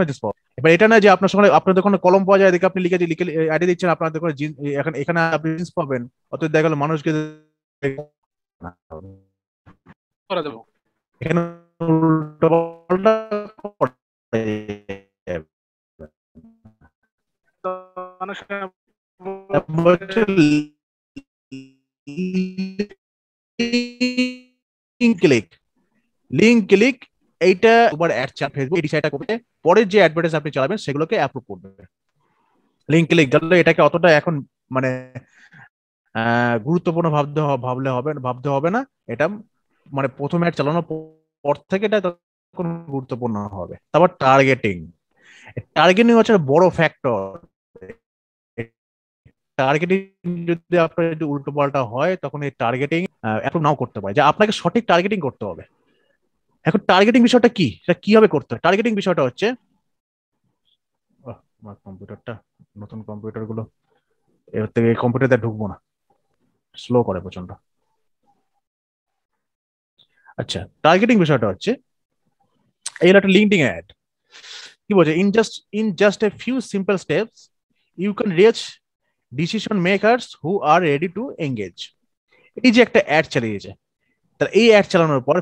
A: এবার এটা না যে আপনার সঙ্গে আপনাদের ওখানে কলম পাওয়া যায়, দেখে আপনি লিখে আইডি দিচ্ছেন, আপনাদের ওখানে এখন এখানে আপনি জিন্স পাবেন, অতএব দেখা গেল মানুষকে
E: করে দেবো।
A: এখানে উল্টোপাল্টা করে যাবে।
E: তো মানুষ
A: লিঙ্ক ক্লিক এইটা তোমার অ্যাড চান, ফেসবুক এই ডিসাইডটা করবে, পরের যে অ্যাডভার্টাইজ আপনি চালাবেন সেগুলোকে অ্যাপ্রুভ করবে। লিঙ্ক ক্লিক গেলে এটাকে অতটা এখন মানে গুরুত্বপূর্ণ ভাবতে হবে না। এটা মানে প্রথম অ্যাড চালানোর পর থেকে এটা তখন গুরুত্বপূর্ণ হবে। তারপর টার্গেটিং হচ্ছে বড় ফ্যাক্টর। টার্গেটিং যদি আপনার যদি উল্টো পাল্টা হয়, তখন এই টার্গেটিং অ্যাপ্রুভ নাও করতে পারে। যে আপনাকে সঠিক টার্গেটিং করতে হবে। এখন টার্গেটিং বিষয়টা কি, এটা কিভাবে করতে হয়? টার্গেটিং বিষয়টা হচ্ছে, আমার কম্পিউটারটা, নতুন কম্পিউটার গুলো এর থেকে এই কম্পিউটারতে ঢুকবো না, স্লো করে প্রচন্ড। আচ্ছা, টার্গেটিং বিষয়টা হচ্ছে, এই একটা লিঙ্কডিন অ্যাড কি বলছে, in just a few simple steps you can reach decision makers who are ready to engage. এই যে একটা অ্যাড চালিয়েছে, তার এই অ্যাড চালানোর পর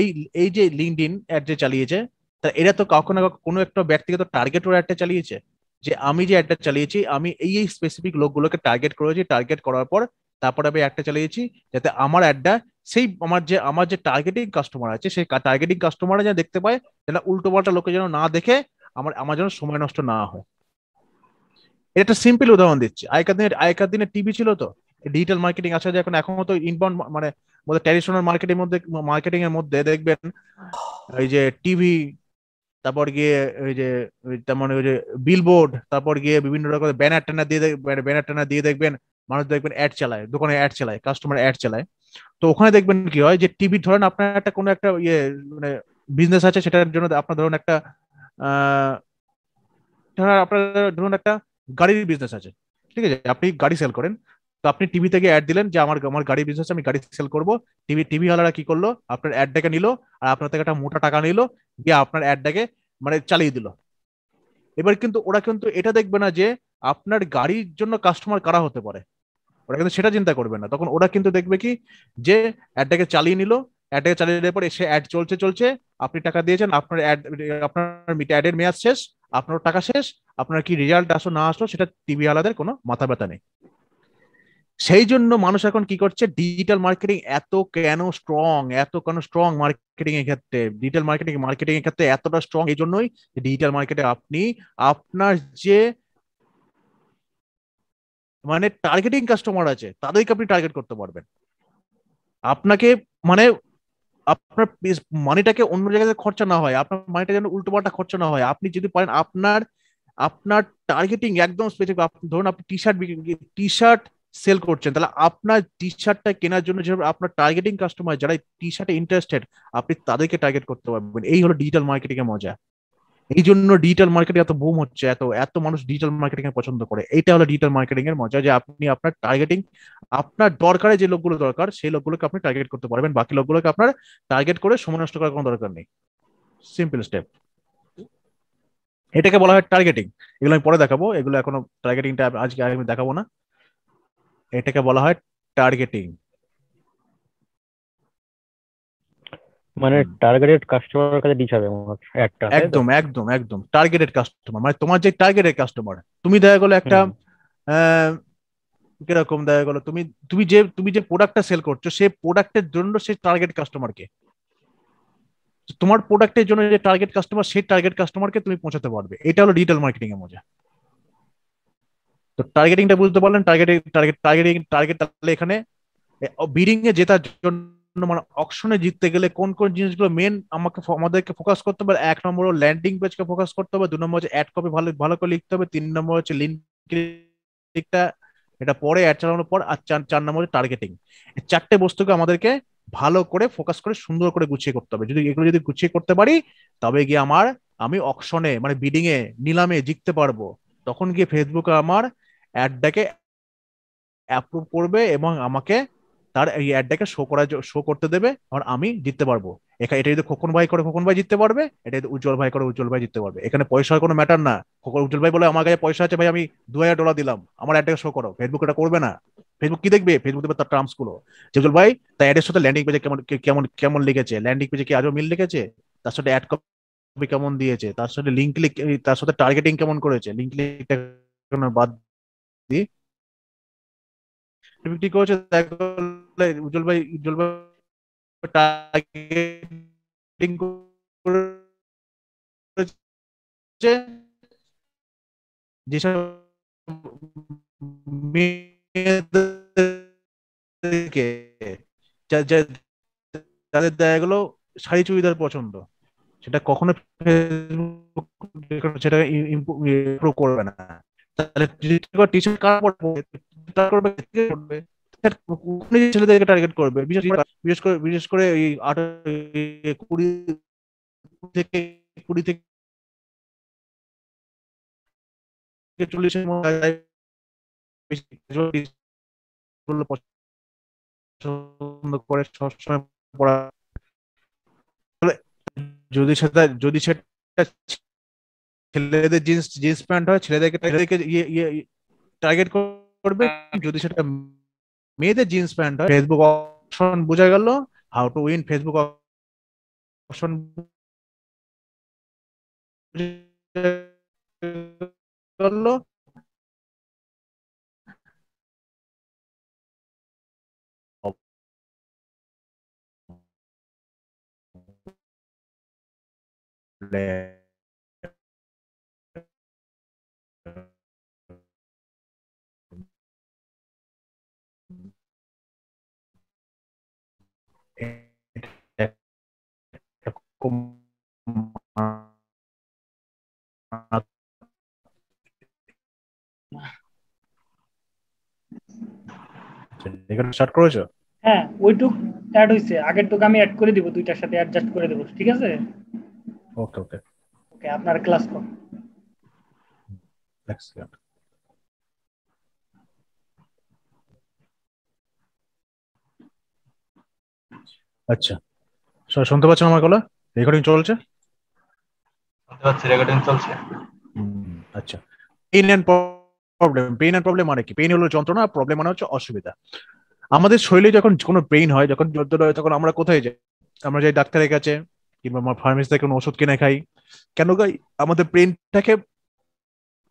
A: এই এই যে লিঙ্কডইন অ্যাড যে চালিয়েছে, তার এরা তো কখনো কোনো একটা ব্যক্তিগত টার্গেট ওর অ্যাডটা চালিয়েছে, যে আমি যে অ্যাডটা চালিয়েছি আমি এই স্পেসিফিক লোকগুলোকে টার্গেট করেছি, টার্গেট করার পর তারপরে আমি অ্যাডটা চালিয়েছি যাতে আমার অ্যাডটা সেই আমার যে টার্গেটিং কাস্টমার আছে সেই টার্গেটিং কাস্টমাররা যেন দেখতে পায়, যেন উল্টো পাল্টা লোকে যেন না দেখে আমার আমার যেন সময় নষ্ট না হয়। এটা একটা সিম্পল উদাহরণ দিচ্ছি। আগেকার দিনে টিভি ছিল তো, ডিজিটাল মার্কেটিং আসা যায় এখন। এখন তো ইনবাউন্ড মানে ট্র্যাডিশনাল মার্কেটিং এর মধ্যে দেখবেন এই যে টিভি, তারপর গিয়ে ওই যে তার মানে ওই যে বিলবোর্ড, তারপর গিয়ে বিভিন্ন রকমের ব্যানার টানা দিয়ে দেখবেন মানুষ দেখবেন অ্যাড চালায়, দোকানে অ্যাড চালায়, কাস্টমার অ্যাড চালায়। তো ওখানে দেখবেন কি হয় যে টিভি ধরেন আপনার একটা কোনো একটা মানে বিজনেস আছে, সেটার জন্য আপনার ধরুন একটা আহ আপনার ধরুন একটা গাড়ির বিজনেস আছে, ঠিক আছে, আপনি গাড়ি সেল করেন। তো আপনি টিভি থেকে অ্যাড দিলেন যে আমার আমার গাড়ি বিজনেস, আমি গাড়ি সেল করবো। টিভি ওয়ালারা কি করলো, আপনার অ্যাডটাকে নিল আর আপনার থেকে একটা মোটা টাকা নিল, দিয়ে আপনার অ্যাডটাকে মানে চালিয়ে দিল। এবার কিন্তু ওরা কিন্তু এটা দেখবে না যে আপনার গাড়ির জন্য কাস্টমার কারা হতে পারে, ওরা কিন্তু সেটা চিন্তা করবে না। তখন ওরা কিন্তু দেখবে কি যে অ্যাডটাকে চালিয়ে নিল, অ্যাডটাকে চালিয়ে দেওয়ার পরে সে অ্যাড চলছে চলছে, আপনি টাকা দিয়েছেন, আপনার অ্যাডের মেয়াদ শেষ, আপনার টাকা শেষ, আপনার কি রেজাল্ট আসলো না আসলো সেটা টিভি আলাদের কোনো মাথা ব্যথা নেই। সেই জন্য মানুষ এখন কি করছে, ডিজিটাল মার্কেটিং এত কেন স্ট্রং মার্কেটিং এর ক্ষেত্রে, ডিজিটাল মার্কেটিং এর ক্ষেত্রে এতটা স্ট্রং এই জন্যই যে ডিজিটাল মার্কেটে আপনি আপনার যে মানে টার্গেটিং কাস্টমার আছে তাদেরকে আপনি টার্গেট করতে পারবেন। আপনাকে মানে আপনার মানিটাকে অন্য জায়গায় খরচা না হয়, আপনার মানিটা যেন উল্টো পাল্টা খরচা না হয়। আপনি যদি পারেন আপনার আপনার টার্গেটিং একদম স্পেসিফিক, ধরুন আপনি টি শার্ট সেল করছেন, তাহলে আপনার টি শার্টটা কেনার জন্য যে আপনার টার্গেটিং কাস্টমার যারা টি শার্টে ইন্টারেস্টেড, আপনি তাদেরকে টার্গেট করতে পারবেন। এই হলো ডিজিটাল মার্কেটিং এর মজা। এই জন্য ডিজিটাল মার্কেটিং এত বুম হচ্ছে, এত এত মানুষ ডিজিটাল মার্কেটিং এ পছন্দ করে। এইটা হলো ডিজিটাল মার্কেটিং এর মজা, যে আপনি আপনার টার্গেটিং, আপনার দরকারে যে লোকগুলো দরকার সেই লোকগুলোকে আপনি টার্গেট করতে পারবেন, বাকি লোকগুলোকে আপনার টার্গেট করে সময় নষ্ট করার কোনো দরকার নেই। সিম্পল স্টেপ, এটাকে বলা হয় টার্গেটিং। এগুলো আমি পরে দেখাবো, এগুলো এখনো টার্গেটিংটা আজকে আমি দেখাবো না। এটাকে বলা হয় টার্গেটিং।
C: মানে টার্গেটেড কাস্টমারের কাছে রিচ হবে একটা, তাই তো?
A: একদম একদম একদম টার্গেটেড কাস্টমার, মানে তোমার যে টার্গেটেড কাস্টমার, তুমি দেখা গেলো একটা
C: হুম।
A: আহ, কিরকম দেখা গেলো, তুমি যে প্রোডাক্টটা সেল করছো সেই প্রোডাক্টের জন্য সেই টার্গেট কাস্টমারকে, তোমার প্রোডাক্টের জন্য যে টার্গেট কাস্টমার সেই টার্গেট কাস্টমারকে তুমি পৌঁছাতে পারবে। এটা হলো ডিজিটাল মার্কেটিং এর মজা। তো টার্গেটিংটা বুঝতে পারলেন, টার্গেট তাহলে এখানে বিডিং এ জেতার জন্য মানে অকশনে জিততে গেলে কোন কোন জিনিসগুলো মেন আমাদেরকে ফোকাস করতে হবে। 1 নম্বর ল্যান্ডিং পেজকে ফোকাস করতে হবে, 2 নম্বর হচ্ছে অ্যাড কপি ভালো ভালো করে লিখতে হবে, 3 নম্বর হচ্ছে লিঙ্কটা, এটা পরে অ্যাড চালানোর পর, আর 4 নম্বর হচ্ছে টার্গেটিং। চারটে বস্তুকে আমাদেরকে ভালো করে ফোকাস করে সুন্দর করে গুছিয়ে করতে হবে। যদি গুছিয়ে করতে পারি, তবে গিয়ে আমি অকশনে মানে বিডিং এ নিলামে জিততে পারবো। তখন গিয়ে ফেসবুকে আমার অ্যাডটাকে অ্যাপ্রুভ করবে এবং আমাকে তার এই অ্যাডটাকে শো করতে দেবে, আর আমি জিততে পারবো। এখানে এটা যদি খোকন ভাই করে খোকন ভাই জিততে পারবে, এটা যদি উজ্জ্বল ভাই করে উজ্জ্বল ভাই জিততে পারবে। এখানে পয়সার কোনো ম্যাটার না। উজ্জ্বল ভাই বলে আমার কাছে পয়সা আছে ভাই, আমি $2000 দিলাম, আমার অ্যাডটাকে শো করো। ফেসবুক এটা করবে না। ফেসবুক কি দেখবে, ফেসবুক দেখবে তার টার্মস গুলো। যে উজ্জ্বল ভাই তার অ্যাডের সাথে ল্যান্ডিং পেজে কেমন কেমন কেমন লিখেছে, ল্যান্ডিং পেজে কি আজও মিল লিখেছে, তার সাথে অ্যাড কপি কেমন দিয়েছে, তার সাথে লিঙ্ক ক্লিক, তার সাথে টার্গেটিং কেমন করেছে, লিঙ্ক ক্লিক বাদ দিয়ে ঠিক করেছে। উজ্জ্বল ভাই টার্গেটিং করেছে যেসব মেয়েদেরকে, যাদের দেখা গেলো শাড়ি চুড়িদার পছন্দ, সেটা কখনো সেটা ইমপ্রুভ করবে না। তাহলে টি শার্ট কারা পড়বে, ছেলেদেরকে টার্গেট করবে, বিশেষ করে এই 20 থেকে 40-এর মধ্যে পছন্দ করে সবসময় পড়া। যদি সেটা ছেলেদের জিন্স জিন্স প্যান্ট হয়, ছেলেদেরকে টার্গেট করবে। যদি সেটা মেয়েদের জিন্স প্যান্ট হয়, ফেসবুক অপশন বোঝা গেল, how to win Facebook option গেল। এখানে স্টার্ট করেছো?
F: হ্যাঁ ওইটুক অ্যাড হইছে, আগের টুক আমি অ্যাড করে দিব, দুইটার সাথে অ্যাডজাস্ট করে দেব, ঠিক আছে?
A: ওকে ওকে,
F: ওকে আপনার ক্লাস করুন।
A: এক্সেলেন্ট। আচ্ছা, শুনতে পাচ্ছেন আমার গলা? রেকর্ডিং চলছে?
B: শুনতে পাচ্ছি, রেকর্ডিং চলছে।
A: আচ্ছা, pain and problem. Pain and problem মানে কি? পেইন হলো যন্ত্রণা, প্রবলেম মানে হচ্ছে অসুবিধা। আমাদের শরীরে যখন কোনো পেইন হয়, যখন যন্ত্রণা হয়, তখন আমরা কোথায় যাই? আমরা যাই ডাক্তারের কাছে, কিংবা আমার ফার্মেসি থেকে কোনো ওষুধ কিনে খাই। কেন খাই? আমাদের পেইনটাকে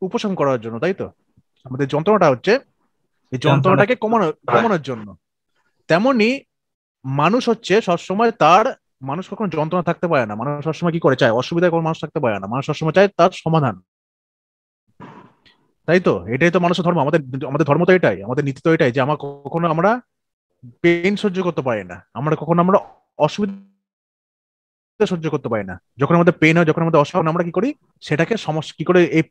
A: উপশম করার জন্য, তাই তো? আমাদের যন্ত্রণাটা হচ্ছে এই যন্ত্রণাটাকে কমানোর জন্য। তেমনি মানুষ হচ্ছে সবসময় মানুষ কখনো যন্ত্রণা থাকতে পারে না। মানুষ সবসময় কি করে চায়? অসুবিধায় কোনো মানুষ থাকতে পারে না। মানুষ সবসময় চায় তার সমাধান, তাই তো? এটাই তো মানুষের ধর্ম। আমাদের ধর্ম তো এটাই, আমাদের নীতি তো এটাই যে আমরা পেইন সহ্য করতে পারি না, আমরা অসুবিধা সহ্য করতে পারি না। যখন আমাদের পেইন হয়, যখন আমাদের অসুবিধা, আমরা কি করি? সেটাকে সমস্যা কি করে এই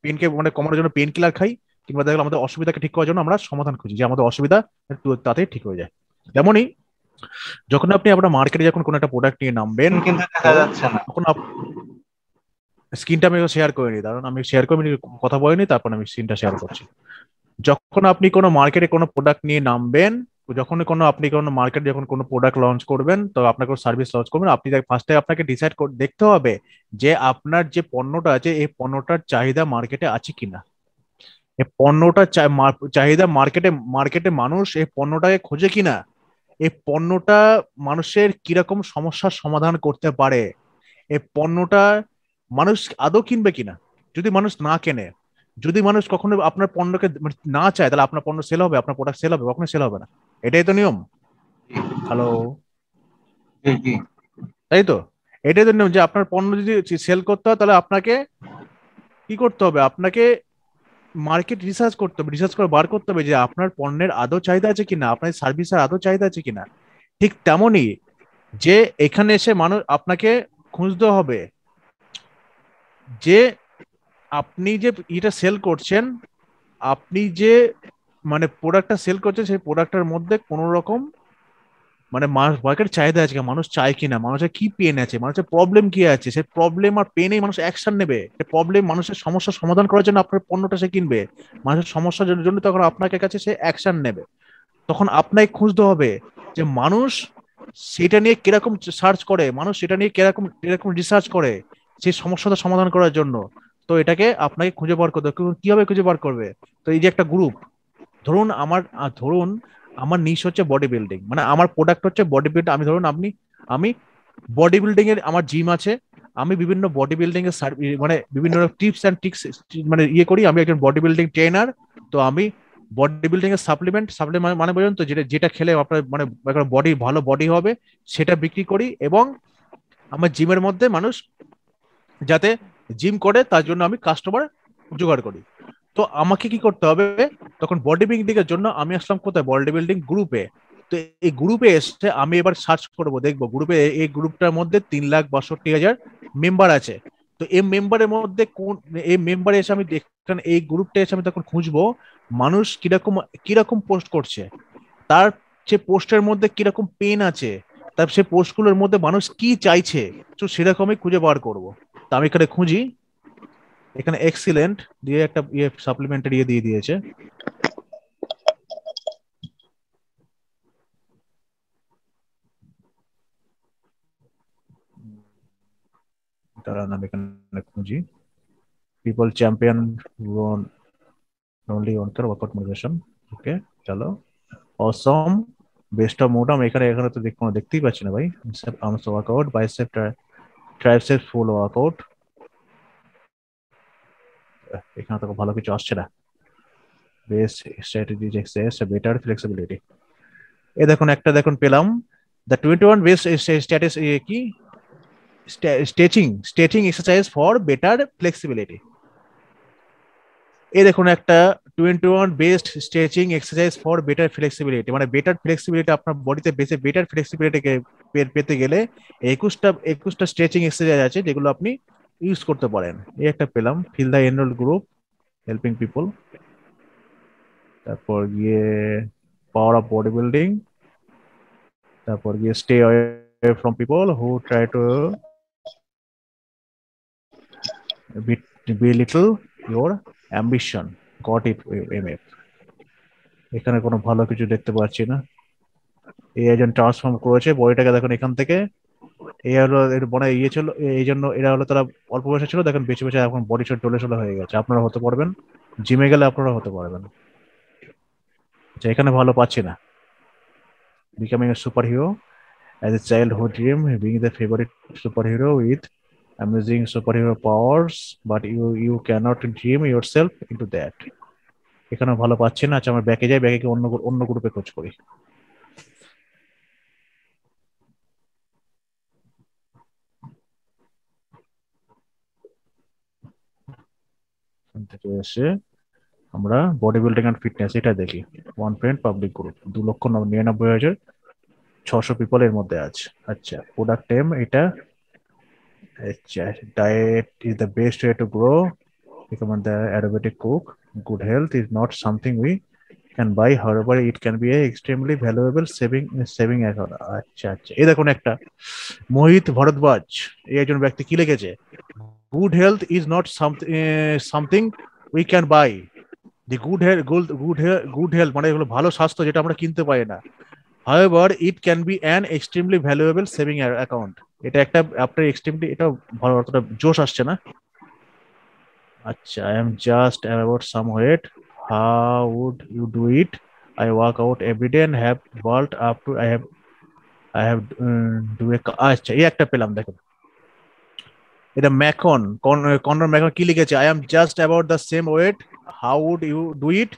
A: পেনকে মানে কমানোর জন্য পেন কিলার খাই, কিংবা দেখলাম আমাদের অসুবিধাকে ঠিক করার জন্য আমরা সমাধান খুঁজি, যে আমাদের অসুবিধা একটু তাতেই ঠিক হয়ে যায়। তেমনই যখন আপনি আপনার মার্কেটে যখন কোনো একটা প্রোডাক্ট নিয়ে নামবেন,
B: কিন্তু দেখা যাচ্ছে না।
A: তখন স্ক্রিনটা আমি শেয়ার করিনি, কারণ আমি শেয়ার করে কথা বলিনি, তারপর আমি স্ক্রিনটা শেয়ার করছি। যখন আপনি কোনো মার্কেটে কোনো প্রোডাক্ট নিয়ে নামবেন, আপনি কোনো মার্কেটে যখন কোনো প্রোডাক্ট লঞ্চ করবেন, তো আপনার কোনো সার্ভিস লঞ্চ করবেন, আপনি ফার্স্টে আপনাকে ডিসাইড করে দেখতে হবে যে আপনার যে পণ্যটা আছে, এই পণ্যটার চাহিদা মার্কেটে আছে কিনা। এই পণ্যটার চাহিদা মার্কেটে মানুষ এই পণ্যটাকে খোঁজে কিনা, এই পণ্যটা মানুষের কিরকম সমস্যার সমাধান করতে পারে, এই পণ্যটা মানুষ আদৌ কিনবে কিনা। যদি মানুষ না কেনে, যদি মানুষ কখনো আপনার পণ্যকে না চায়, তাহলে আপনার পণ্য সেল হবে? আপনার প্রোডাক্ট সেল হবে? কখনো সেল হবে না। এটাই তো নিয়ম। হ্যালো, তাই তো? এটাই তো নিয়ম যে আপনার পণ্য যদি সেল করতে হয়, তাহলে আপনাকে কি করতে হবে? আপনাকে মার্কেট রিসার্চ করতে হবে, রিসার্চ করে বার করতে হবে যে আপনার পণ্যের আদৌ চাহিদা আছে কিনা, আপনার সার্ভিসের আদৌ চাহিদা আছে কিনা। ঠিক তেমনই যে এখানে এসে মানুষ আপনাকে খুঁজতে হবে যে আপনি যে এটা সেল করছেন, আপনি যে মানে প্রোডাক্টটা সেল করছেন, সেই প্রোডাক্টের মধ্যে কোনো রকম মানে মার্কেট চাহিদা আছে কিনা, মানুষ চায় কিনা, মানুষের কি পেন আছে, মানুষের প্রবলেম কি আছে, সেই প্রবলেম আর পেনেই মানুষ অ্যাকশন নেবে। প্রবলেম, মানুষের সমস্যার সমাধান করার জন্য আপনার পণ্যটা সে কিনবে। মানুষের সমস্যার জন্য তখন আপনাকে কাছে সে অ্যাকশন নেবে। তখন আপনাকে খুঁজতে হবে যে মানুষ সেটা নিয়ে কিরকম সার্চ করে, মানুষ সেটা নিয়ে কিরকম কিরকম রিসার্চ করে সেই সমস্যাটা সমাধান করার জন্য। তো এটাকে আপনাকে খুঁজে বার করতে হবে। কিভাবে খুঁজে বার করবে? তো এই যে একটা গ্রুপ, ধরুন আমার নিশ হচ্ছে বডি বিল্ডিং, মানে আমার প্রোডাক্ট হচ্ছে বডি বিল্ডিং। আমি বডি বিল্ডিং এর আমার জিম আছে, আমি বিভিন্ন বডি বিল্ডিং এর মানে বিভিন্ন টিপস অ্যান্ড ট্রিক্স মানে করি। আমি একজন বডি বিল্ডিং ট্রেনার। তো আমি বডি বিল্ডিং এর সাপ্লিমেন্ট মানে বলুন তো, যেটা খেলে আপনার মানে বডি ভালো বডি হবে, সেটা বিক্রি করি। এবং আমার জিমের মধ্যে মানুষ যাতে জিম করে, তার জন্য আমি কাস্টমার জোগাড় করি। তো আমাকে কি করতে হবে? তখন বডি বিল্ডিং এর জন্য আমি আসলাম কোথায়? বডি বিল্ডিং গ্রুপে। তো এই গ্রুপে এসে আমি এবার সার্চ করবো, দেখবো গ্রুপে, এই গ্রুপটার মধ্যে 3,62,000 মেম্বার আছে। তো এই মেম্বারের মধ্যে এই মেম্বারে এসে আমি দেখলাম, এই গ্রুপটা এসে আমি তখন খুঁজবো মানুষ কিরকম কিরকম পোস্ট করছে, তার সে পোস্টের মধ্যে কিরকম পেন আছে, তার সে পোস্টগুলোর মধ্যে মানুষ কি চাইছে, তো সেরকমই খুঁজে বার করবো। তো আমি এখানে খুঁজি, এখানে এক্সিলেন্ট দিয়ে একটা সাপ্লিমেন্টারি দিয়ে দিয়েছে। দাঁড়ান, আমি এখানে খুঁজি people champion only on their workout motivation. ওকে, চলো, অসম, বেস্ট অফ মোড। আমি এখানে তো দেখতেই পাচ্ছি না ভাই। আর্মস ওয়ার্কআউট, বাইসেপ, ট্রাইসেপ ফুল ওয়ার্কআউট। এখানে তো ভালো কিছু আসছে না। Base strategy, exercise, better flexibility. দেখুন একটা পেলাম, দ্য 21 বেস স্ট্যাটাস কি stretching exercise for better flexibility. এই দেখুন একটা 21 best stretching exercise for better flexibility, মানে বেটার ফ্লেক্সিবিলিটি আপনার বডিতে বেসে বেটার ফ্লেক্সিবিলিটিকে পেতে গেলে 21টা স্ট্রেচিং এক্সারসাইজ আছে যেগুলো আপনি ইউজ করতে পারেন। এই একটা পেলাম, fill the enrol group helping people. তারপর গিয়ে পাওয়ার অফ বডি বিল্ডিং। তারপর গিয়ে stay away from people who try to belittle your ambition, got it MF। এখানে কোনো ভালো কিছু দেখতে পাচ্ছি না। এই একজন ট্রান্সফর্ম করেছে বডিটাকে, দেখুন এখান থেকে এই হলো এর বড় ইয়ে ছিল, এই জন্য এরা হলো তারা অল্প বয়সে ছিল, দেখেন বেঁচে বেঁচে এখন বডি টোলে টোলে হয়ে গেছে। আপনারা হতে পারবেন, জিমে গেলে আপনারা হতে পারবেন। আচ্ছা এখানে ভালো পাচ্ছি না। Becoming A super hero as a childhood dream, being the favorite superhero with amazing superhero powers, but you cannot dream yourself into that। এখানে ভালো পাচ্ছি না। আচ্ছা আমরা ব্যাকে যাই, ব্যাকে গিয়ে অন্য গ্রুপে খোঁজ করি। এখান থেকে এসে আমরা বডি বিল্ডিং অ্যান্ড ফিটনেস এটা দেখি। One point public group 2,99,600 people এর মধ্যে আছে। আচ্ছা প্রোডাক্ট নেম এটা। আচ্ছা diet is the best way to grow, recommend the aerobatic cook, good health is not something we can buy, however it can be a extremely valuable saving account। আচ্ছা আচ্ছা এই দেখুন একটা মোহিত ভরদ্বাজ, এই একজন ব্যক্তি কি লিখেছে, good health is not something we can buy. The good health মানে এগুলো ভালো স্বাস্থ্য যেটা আমরা কিনতে পারি না, however it can be an extremely valuable saving account। এটা একটা আপনার এক্সট্রিমলি, এটা ভালো অতটা জোশ আসছে না। আচ্ছা I am just about some weight, how would you do it? I work out every day and have bulked up to I have do a আচ্ছা এই একটা পেলাম। দেখুন এটা ম্যাকন, কনর ম্যাকন কি লিখেছে, I am just about the same weight, how would you do it?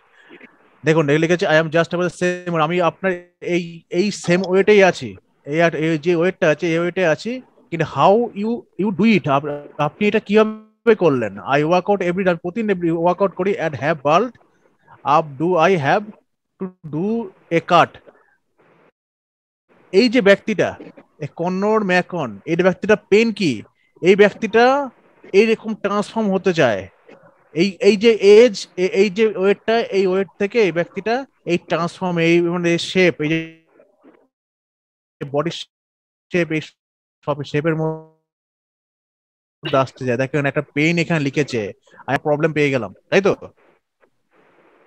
A: দেখুন এই লিখেছে I am just about the same, আমি আপনার এই এই সেম ওয়েটেই আছি, এই যে ওয়েটটা আছে এই ওয়েটে আছি, কিন্তু হাউ ইউ ডু ইট, আপনি এটা কিভাবে করলেন। I work out every day, প্রতিদিন ওয়ার্ক আউট করি, and have bulked up do I have to do a cut. এই যে ব্যক্তিটা কন্নড় ম্যাকন, এই ব্যক্তিটা পেন কি, এই ব্যক্তিটা এইরকম ট্রান্সফর্ম হতে চায়, এই যে এজ, এই যে ওয়েটটা, এই ওয়েট থেকে এই ব্যক্তিটা এই ট্রান্সফর্ম, এই মানে শেপ, এই যে বডি শেপ, এই সব শেপের মধ্যে আসতে যায়। দেখেন একটা পেইন এখানে লিখেছে, আমি প্রবলেম পেয়ে গেলাম, তাই তো?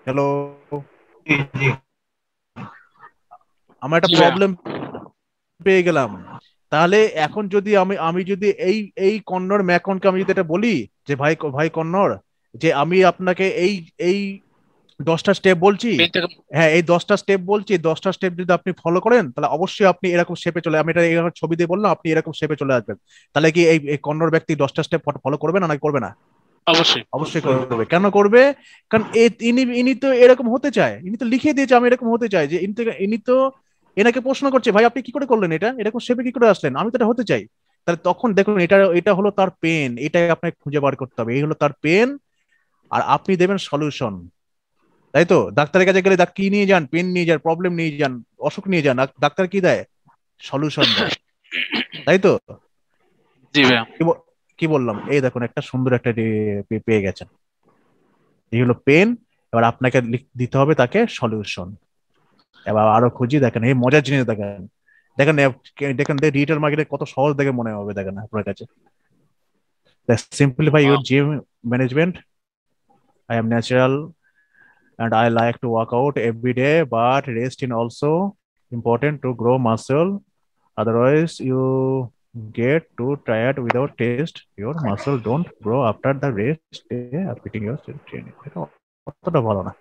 A: হ্যালো,
B: জি জি
A: আমার একটা প্রবলেম পেয়ে গেলাম। তাহলে এখন যদি আমি যদি এই কন্নড় ম্যাকনকে আমি যদি এটা বলি যে ভাই কন্নড়, যে আমি আপনাকে এই এই 10টা স্টেপ বলছি, হ্যাঁ এই 10টা স্টেপ বলছি, 10টা স্টেপ যদি আপনি ফলো করেন তাহলে অবশ্যই আপনি এরকম শেপে চলে, আমি এটা এরকম ছবি দিয়ে বললাম, আপনি এরকম শেপে চলে আসবেন। তাহলে কি এই কন্নড় ব্যক্তি 10টা স্টেপ ফলো করবে না, নাকি করবে না?
E: অবশ্যই
A: অবশ্যই করবে। কেন করবে? কারণ ইনি তো এরকম হতে চায়, ইনি তো লিখে দিয়েছে আমি এরকম হতে চাই, যে ইনি তো এনাকে প্রশ্ন করছে ভাই আপনি কি করে করলেন এটা, এরকম শেপে কি করে আসলেন, আমি তো এটা হতে চাই। তাহলে তখন দেখুন এটা হলো তার পেন, এটাই আপনাকে খুঁজে বার করতে হবে, এই হলো তার পেন, আর আপনি দেবেন সলিউশন। তাই তো? ডাক্তারের কাছে গেলে কি নিয়ে যান, পেন নিয়ে যান, প্রবলেম নিয়ে যান, অসুখ নিয়ে যান, ডাক্তার কি দেয়? সলিউশন দেয়, তাই তো?
E: জি ভাইয়া।
A: কি বললাম? এই দেখুন একটা সুন্দর একটা পেয়ে গেছেন, এই হলো পেন। এবার আপনাকে দিতে হবে তাকে সলিউশন। এবার আরো খুঁজি, দেখেন এই মজার জিনিস, দেখেন দেখেন দেখেন ডিজিটাল মার্কেটে কত সহজ দেখে মনে হবে, দেখেন আপনার কাছে। Simplify your gym management, I am natural and I like to work out every day, but rest is also important to grow muscle. Otherwise, you get too tired without test. Your muscle don't grow after the rest day of repeating your training. এটা অতটা ভালো না।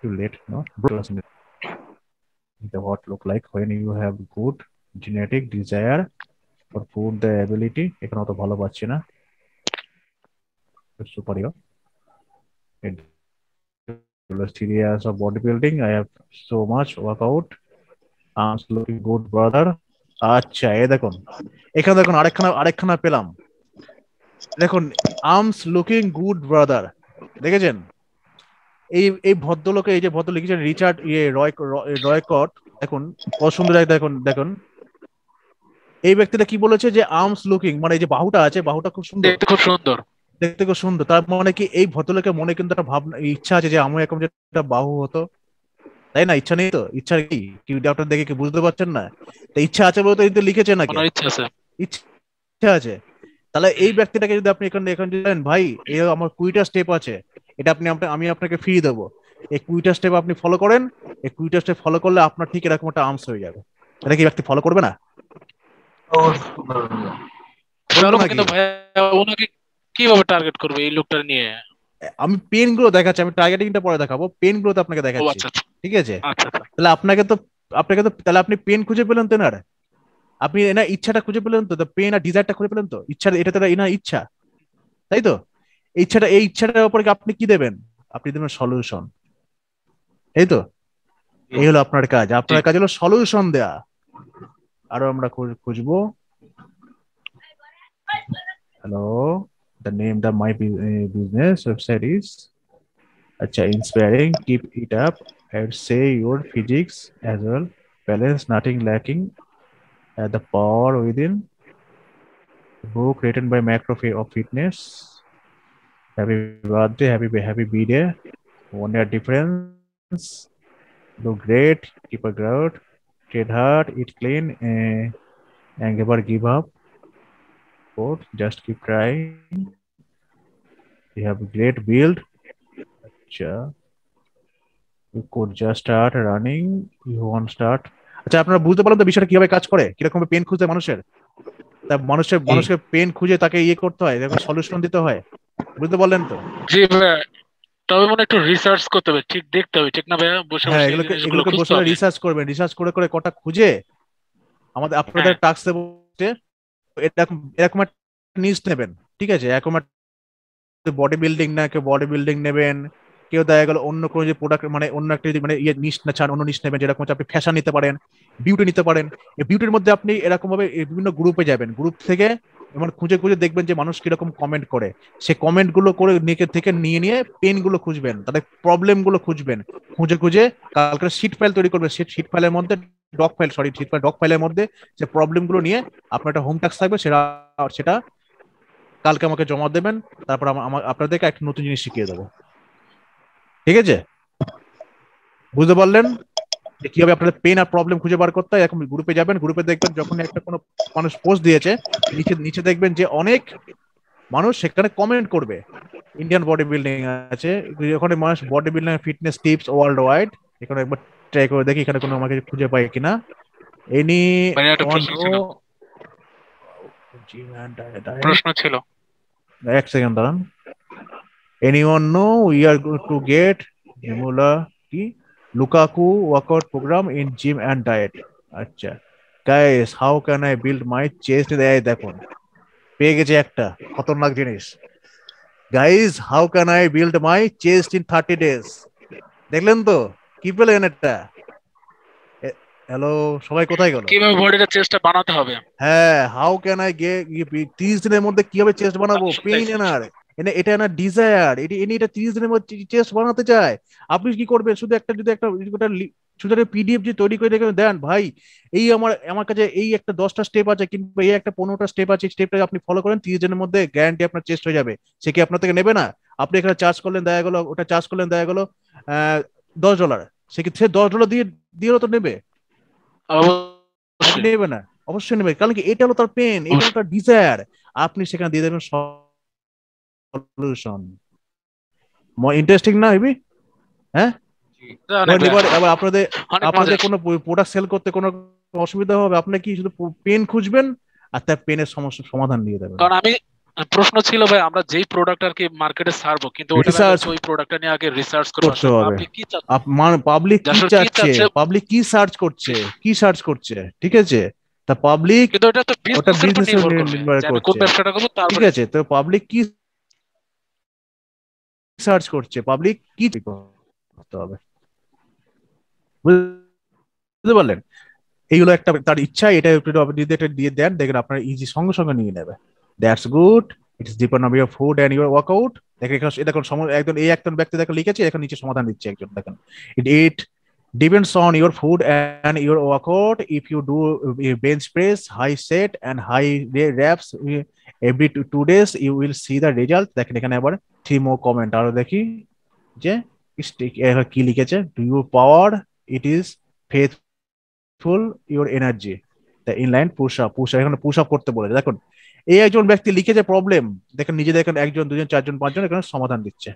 A: Too late, no? The what look like when you have good genetic desire for food, the ability, এখানে অত ভালো পাচ্ছি না। superior. In areas of bodybuilding, I have so much workout. Arms looking good, brother. আচ্ছা, দেখুন এখানে দেখুন আরেকখানা পেলাম। দেখুন, আর্মস লুকিং গুড ব্রাদার, দেখেছেন? এই ভদ্রলোকে, এই যে ভদ্র লিখেছেন রিচার্ড রয়কট, দেখুন কত সুন্দর। দেখুন দেখুন এই ব্যক্তিটা কি বলেছে যে আর্মস লুকিং, মানে এই যে বাহুটা আছে, বাহুটা খুব সুন্দর,
E: দেখতে খুব সুন্দর।
A: দেখতে খুব সুন্দর। তার মানে কি এই ভদ্রলোকের মনে কিন্তু একটা ভাবনা, ইচ্ছা আছে যে আমার এরকম যে একটা বাহু হতো, তাই না? ইচ্ছা নেই তো? ইচ্ছা কি ডাক্তার দেখে কি বুঝতে পারছেন না? তো ইচ্ছা আছে বলে তো কিন্তু লিখেছে নাকি?
E: ওনার ইচ্ছা আছে।
A: ইচ্ছা আছে। তাহলে এই ব্যক্তিটাকে যদি আপনি এখানে জানেন ভাই, এই আমার 20টা স্টেপ আছে, এটা আমি আপনাকে ফ্রি দেবো, এই 20টা স্টেপ আপনি ফলো করেন, এই 20টা স্টেপ ফলো করলে আপনার ঠিক এরকম একটা আর্মস হয়ে যাবে। এটা কি ব্যক্তি ফলো করবে না?
E: কিন্তু ভাইয়া ওনাকে কিভাবে টার্গেট করবে এই লোকটা নিয়ে?
A: আমি পেন গুলো দেখাচ্ছি, আমি টার্গেটিংটা পরে দেখাবো, পেন গুলো তো আপনাকে দেখাচ্ছি। ঠিক আছে, তাহলে আপনাকে তো তাহলে আপনি পেন খুঁজে পেলেন তো? না, আপনি এনার ইচ্ছাটা খুঁজে পেলেন তো? পেন আর ডিজায়ারটা খুঁজে পেলেন তো? ইচ্ছা, এটা তো এনার ইচ্ছা, তাই তো? এই ইচ্ছাটার উপরে আপনি কি দেবেন? আপনি দেবেন সলিউশন, এই তো? এই হলো আপনার কাজ। আপনার কাজ হলো সলিউশন দেয়া। আরো আমরা খুঁজবো। Hello, the name of my business website is acha inspiring, keep it up and say your physics as well, balance, nothing lacking, the power within. Book written by Macro of Fitness. Happy birthday, happy B-day. 1 year difference. Look great, keep a growth, trade hard, eat clean, and never give up. Just keep trying. You have a great build. You could just start running. You won't start. আচ্ছা, আপনারা বুঝতে পারলেন তো বিষয়টা কিভাবে কাজ করে, কিরকম পেন খুঁজতে মানুষের? তা মানুষকে পেন খুঁজে তাকে করতে হয়, সলিউশন দিতে হয়। বুঝতে পারলেন তো?
E: জি ভাইয়া, তবে মনে একটু রিসার্চ করতে হবে, ঠিক দেখতে হবে, ঠিক না ভাইয়া?
A: হ্যাঁ, এগুলোকে বসে রিসার্চ করবেন, রিসার্চ করে কটা খুঁজে আপনাদের টাস্ক দেবো, এরকম একটা নিশ নেবেন। ঠিক আছে, এরকম বডি বিল্ডিং না, কেউ বডি বিল্ডিং নেবেন, কেউ দেখা গেল অন্য কোনো যে প্রোডাক্ট, মানে অন্য একটা মানে নিশ না চান, অন্য নিশ নেবেন। যেরকম আপনি ফ্যাশন নিতে পারেন, বিউটি নিতে পারেন। এই বিউটির মধ্যে আপনি এরকম ভাবে বিভিন্ন গ্রুপে যাবেন, গ্রুপ থেকে মানে খুঁজে দেখবেন যে মানুষ কিরকম কমেন্ট করে, সে কমেন্ট গুলো করে থেকে নিয়ে পেন গুলো খুঁজবেন, তাদের প্রবলেম গুলো খুঁজবেন, খুঁজে কালকে শিট ফাইল তৈরি করবেন। শিট ফাইলের মধ্যে ডক ফাইলের মধ্যে যে প্রবলেম গুলো নিয়ে আপনার একটা হোম টাস্ক থাকবে, সেটা কালকে আমাকে জমা দেবেন। তারপর আপনাদেরকে একটা নতুন জিনিস শিখিয়ে দেবো। ঠিক আছে, বুঝতে পারলেন কিভাবে আপনাদের পেন আর প্রবলেম খুঁজে বার করতে হয়? এখন গ্রুপে যাবেন, গ্রুপে দেখবেন যখন একটা কোনো মানুষ পোস্ট দিয়েছে, নিচে দেখবেন যে অনেক মানুষ সেখানে কমেন্ট করবে। ইন্ডিয়ান বডি বিল্ডিং আছে, ওখানে মানুষ body building fitness tips world wide. এখানে একবার ট্রাই করে দেখি এখানে কোনো আমাকে খুঁজে পাই কিনা।
E: প্রশ্ন ছিল,
A: এক সেকেন্ড দাঁড়ান। Anyone know we are going to get Lukaku workout program in gym and diet? আচ্ছা guys, how can I build my chest? দেখুন পেয়ে গেছে একটা খতরনাক জিনিস। guys, how can I build my chest in 30 days? দেখলেন তো কি পেলেন এটা? হ্যালো, সবাই কোথায় গেল?
E: কিভাবে বডিটা চেস্টটা বানাতে হবে?
A: হ্যাঁ, হাউ ক্যান আই গেট 30 দিনের মধ্যে কিভাবে চেস্ট বানাবো? পেইন এনার, এটা এনার ডিজায়ার, এটা 30 দিনের মধ্যে চেস্ট বানাতে চায়। আপনি কি করবেন? শুধু একটা পিডিএফ যে তৈরি করে দেন ভাই, এই আমার কাছে এই একটা 10টা স্টেপ আছে, কিংবা এই একটা 15টা স্টেপ আছে, স্টেপটা আপনি ফলো করেন, 30 দিনের মধ্যে গ্যারান্টি আপনার চেস্ট হয়ে যাবে। সে কি আপনার থেকে নেবে না? আপনি এখানে চার্জ করলেন, দেখা গেল ওটা চার্জ করলেন, দেখা গেল $10, সে কি $10 দিয়ে তো নেবে? নেবে না, অবশ্যই নেবে, কারণ কি এটা হলো তার পেন, এটা হলো তার ডিজায়ার। আপনি সেখানে দিয়ে দেবেন সলিউশন। ইন্টারেস্টিং না হেবি? হ্যাঁ, এবার আপনাদের কোনো প্রোডাক্ট সেল করতে কোনো অসুবিধা হবে? আপনি কি শুধু পেন খুঁজবেন আর তার পেনের সমস্যার সমাধান দিয়ে দেবেন।
E: কারণ আমি প্রশ্ন ছিল ভাই, আমরা যেই প্রোডাক্ট আর কি মার্কেটে ছাড়বো, কিন্তু ওই প্রোডাক্টটা নিয়ে আগে রিসার্চ করতে হবে।
A: পাবলিক কি সার্চ করছে, ঠিক আছে? তা পাবলিক
E: কিন্তু এটা তো বিজনেসের উপর নির্ভর করবে, কোন ব্যবসাটা করব।
A: ঠিক আছে, তো পাবলিক কি রিসার্চ করছে, পাবলিক কি করতে হবে, বুঝতে পারলেন? এইগুলো একটা তার ইচ্ছা, এটা একটু আপনি যদি এটা দিয়ে দেন দেখেন আপনার ইজি সঙ্গে সঙ্গে নিয়ে নেবে। That's good, it's depend on your food and your workout. দেখেন এখানে দেখুন একজন এই একজন ব্যক্তি দেখেন লিখেছে, এখন নিচে সমাধান দিচ্ছে একজন, দেখেন ইট depends on your food and your workout. If you do bench press, high set and high reps every 2 days, you will see the result. দেখেন এখানে আবার 3 more comment আরো দেখি যে কি লিখেছে, do you power, it is faithful your energy, the inline push up এখানে push up করতে বলেছে। দেখুন এই একজন ব্যক্তি লিখেছে প্রবলেম, দেখেন নিজে দেখেন 1 জন 2 জন 4 জন 5 জন এখানে সমাধান দিচ্ছে।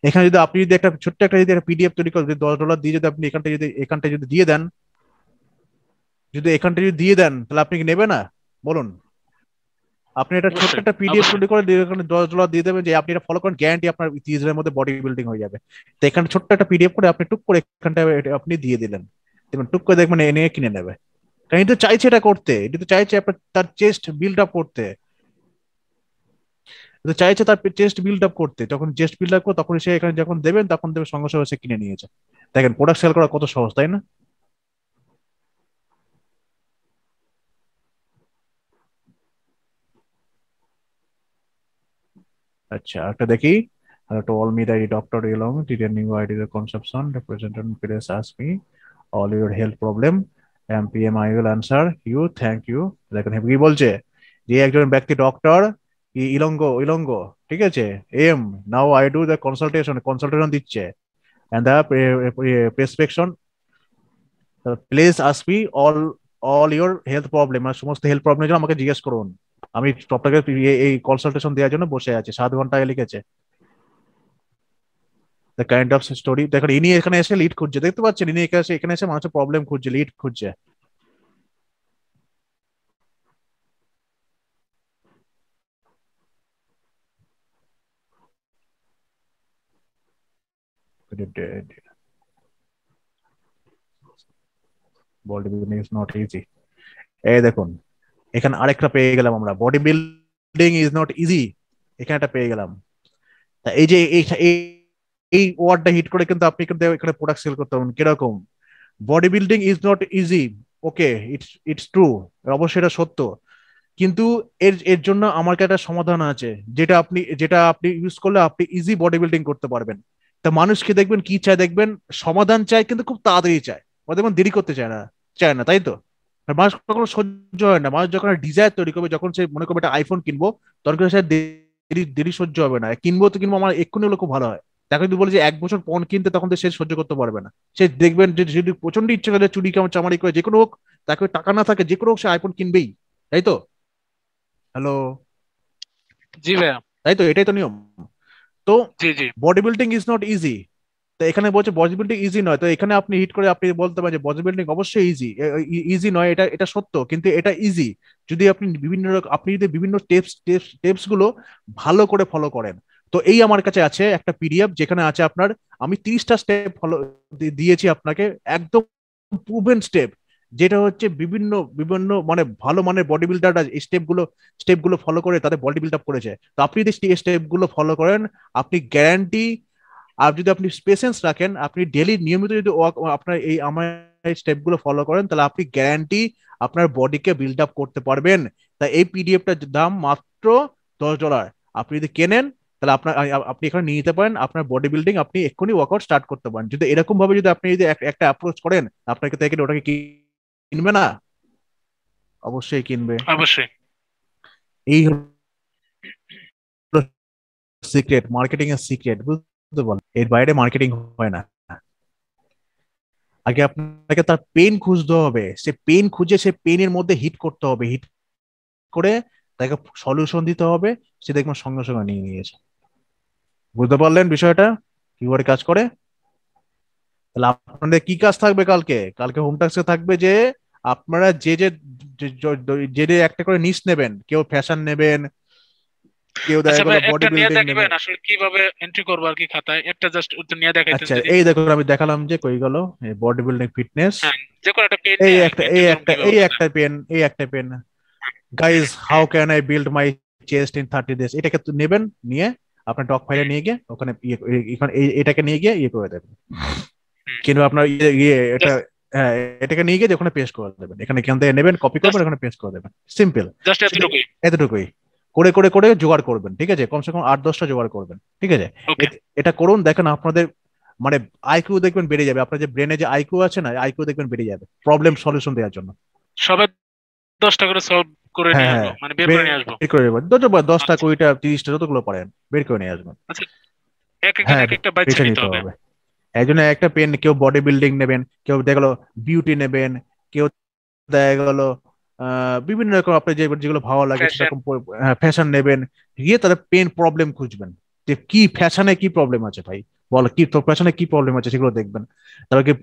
A: এখানে যদি আপনি যদি একটা ছোট্ট একটা যদি একটা পিডিএফ তৈরি করে $10 দিয়ে যদি আপনি এখানটা যদি দিয়ে দেন, তাহলে আপনি কি নেবে না বলুন? আপনি এটা ছোট্ট একটা পিডিএফ তৈরি করে এখানে $10 দিয়ে দেবেন যে আপনি এটা ফলো করেন, গ্যারান্টি আপনার 30 দিনের মধ্যে বডি বিল্ডিং হয়ে যাবে। তো এখানে ছোট্ট একটা পিডিএফ করে আপনি টুক করে এখানটা আপনি দিয়ে দিলেন, দেখবেন টুক করে দেখবেন এনে কিনে নেবে। কারণ এটা চাইছে এটা করতে, এটা তো চাইছে আপনার তার চেস্ট বিল্ড আপ করতে, চাইছে তার চেস্ট বিল্ড আপ করতে। যখন চেস্ট বিল্ড আপ করো তখন সে এখানে যখন দেবেন তখন দেবে সঙ্গে সঙ্গে সে কিনে নিয়েছে। দেখেন প্রোডাক্ট সেল করা কত সহজ, তাই না? আচ্ছা একটা দেখি, to all me that Dr. Elong did a new idea conception representative please ask me all your health problem MPM I will answer you, thank you। দেখেন কি বলছে যে একজন ব্যক্তি ডক্টর ইলঙ্গ ঠিক আছে, am now I do the consultation দিচ্ছে and the prescription please ask me all your health problem, আর সমস্ত হেলথ প্রবলেমের জন্য আমাকে জিজ্ঞেস করুন। আমি আপনাকে এই কনসালটেশন দেওয়ার জন্য বসে আছি, 7 ঘন্টা লিখেছে। দ্য কাইন্ড অফ স্টোরি, দেখেন ইনি এখানে এসে লিড খুঁজছে, দেখতে পাচ্ছেন ইনি এখানে এসে মানুষের প্রবলেম খুঁজছে, লিড খুঁজছে। Body building is not easy. এই দেখুন এখানে আরেকটা পেয়ে গেলাম আমরা, body building is not easy, এখানে একটা পেয়ে গেলাম। তা এই যে এই ওয়ার্ডটা হিট করে কিন্তু আপনি কিন্তু এখানে প্রোডাক্ট সেল করতে পারবেন। কিরকম? Body building is not easy, okay it's true, অবশ্যই এটা সত্য, কিন্তু এর জন্য আমার কাছে একটা সমাধান আছে যেটা আপনি ইউজ করলে আপনি ইজি বডি বিল্ডিং করতে পারবেন। তা মানুষকে দেখবেন কি চায়, দেখবেন সমাধান চায় কিন্তু খুব তাড়াতাড়ি চায়, দেখবেন দেরি করতে চায় না, তাই তো? মানুষ কখনো সহ্য হয় না, মানুষ যখন ডিজায়ার তৈরি করবে, যখন সে মনে করবে একটা আইফোন কিনবো তখন সে দেরি সহ্য হবে না, কিনবো আমার এক্ষুনি হলে খুব ভালো হয়। তাকে যদি বলে যে 1 বছর পণ কিনতে, তখন তো সে সহ্য করতে পারবে না। সে দেখবেন যে যদি প্রচন্ড ইচ্ছে করে চুরি চামারি করে যে কোনো হোক, তাকে টাকা না থাকে যে কোনো হোক সে আইফোন কিনবেই, তাই তো? হ্যালো,
E: জি ভাইয়া,
A: তাই তো, এটাই তো নিয়ম। তো
E: জি জি
A: body building is not easy, তো এখানে বলছে বডি বিল্ডিং ইজি নয়, তো এখানে আপনি হিট করে আপনি বলতে পারেন যে বডি বিল্ডিং অবশ্যই ইজি নয়, এটা সত্য, কিন্তু এটা ইজি যদি আপনি বিভিন্ন স্টেপস গুলো ভালো করে ফলো করেন। তো এই আমার কাছে আছে একটা পিডিএফ যেখানে আছে আপনার, আমি 30টা স্টেপ ফলো দিয়েছি আপনাকে, একদম প্রুভেন স্টেপ, যেটা হচ্ছে বিভিন্ন বিভিন্ন মানে ভালো মানের বডি বিল্ডাররা এই স্টেপগুলো ফলো করে তাদের বডি বিল্ড আপ করেছে। তো আপনি যদি স্টেপগুলো ফলো করেন, আপনি গ্যারান্টি, আর যদি আপনি পেশেন্স রাখেন, আপনি ডেলি নিয়মিত যদি আপনার এই আমার স্টেপগুলো ফলো করেন, তাহলে আপনি গ্যারান্টি আপনার বডিকে বিল্ড আপ করতে পারবেন। তাই এই পিডিএফটার দাম মাত্র $10। আপনি যদি কেনেন তাহলে আপনি এখানে নিয়ে নিতে পারেন, আপনার বডি বিল্ডিং আপনি এক্ষুনি ওয়ার্কআউট স্টার্ট করতে পারেন। যদি এরকম ভাবে যদি আপনি যদি একটা অ্যাপ্রোচ করেন, আপনাকে থেকে ওটাকে কিনবে না? অবশ্যই কিনবে।
E: অবশ্যই।
A: এই হলো সিক্রেট, মার্কেটিং এর সিক্রেট, বুঝতে পারলেন? এর বাইরে মার্কেটিং হয় না। আগে আপনাকে তার পেন খুঁজতে হবে, সে পেন খুঁজে সে পেনের মধ্যে হিট করতে হবে, হিট করে তাকে সলিউশন দিতে হবে, সে দেখবেন সঙ্গে সঙ্গে নিয়ে নিয়েছে। বুঝতে পারলেন বিষয়টা কিভাবে কাজ করে? তাহলে আপনাদের কি কাজ থাকবে কালকে হোম টাস্কে থাকবে যে আপনারা যে একটা করে নিশ নেবেন, কেউ ফ্যাশন নেবেন, কেউ দেখা গেল বডি বিল্ডিং নেবেন।
E: আসলে কিভাবে এন্ট্রি করব আর কি খাতায় একটা জাস্ট উত্তর নিয়ে দেখাইতেন।
A: আচ্ছা এই দেখুন আমি দেখালাম যে কই গেল বডি বিল্ডিং ফিটনেস,
E: যে কোন একটা পেন,
A: এই একটা pen guys, how can I build my chest in 30 days, এটাকে নেবেন, নিয়ে আপনার ডক ফাইলে নিয়ে গিয়ে ওখানে এখানে এটাকে নিয়ে গিয়ে ইয়ে করে দেবেন, কিংবা আপনার এটা হ্যাঁ এটাকে নিয়ে গিয়ে ওখানে পেস্ট করে দেবেন, এখানে এখান থেকে নেবেন কপি করবেন ওখানে পেস্ট করে দেবেন, সিম্পল।
E: জাস্ট এতটুকুই।
A: এতটুকুই করে করে করে জোগাড় করবেন, ঠিক আছে, কমসে কম 8-10টা জোগাড় করবেন, ঠিক আছে। এটা করুন, দেখেন আপনাদের মানে আইকিউ দেখবেন বেড়ে যাবে, আপনার যে ব্রেনে যে আইকিউ আছে না, আইকিউ দেখবেন বেড়ে যাবে প্রবলেম সলিউশন দেওয়ার জন্য।
E: সবে 10টা করে সলভ করে নিয়ে আসবো, মানে বের করে নিয়ে আসবো।
A: বের করে নেবেন 10টা 20টা 30টা যতগুলো পারেন বের করে নিয়ে আসবেন।
E: আচ্ছা, এক একটা বাইচে নিতে হবে।
A: এই জন্য একটা পেন, কেউ বডি বিল্ডিং নেবেন, কেউ দেখা গেলো বিউটি নেবেন, কেউ দেখা গেলো বিভিন্ন রকম আপনার যেগুলো ভালো লাগে সেরকম ফ্যাশন নেবেন, গিয়ে তাদের পেন প্রবলেম খুঁজবেন যে কি ফ্যাশনে কি প্রবলেম আছে ভাই, বল কি তোর ফ্যাশনে কি প্রবলেম আছে সেগুলো দেখবেন। তারপরে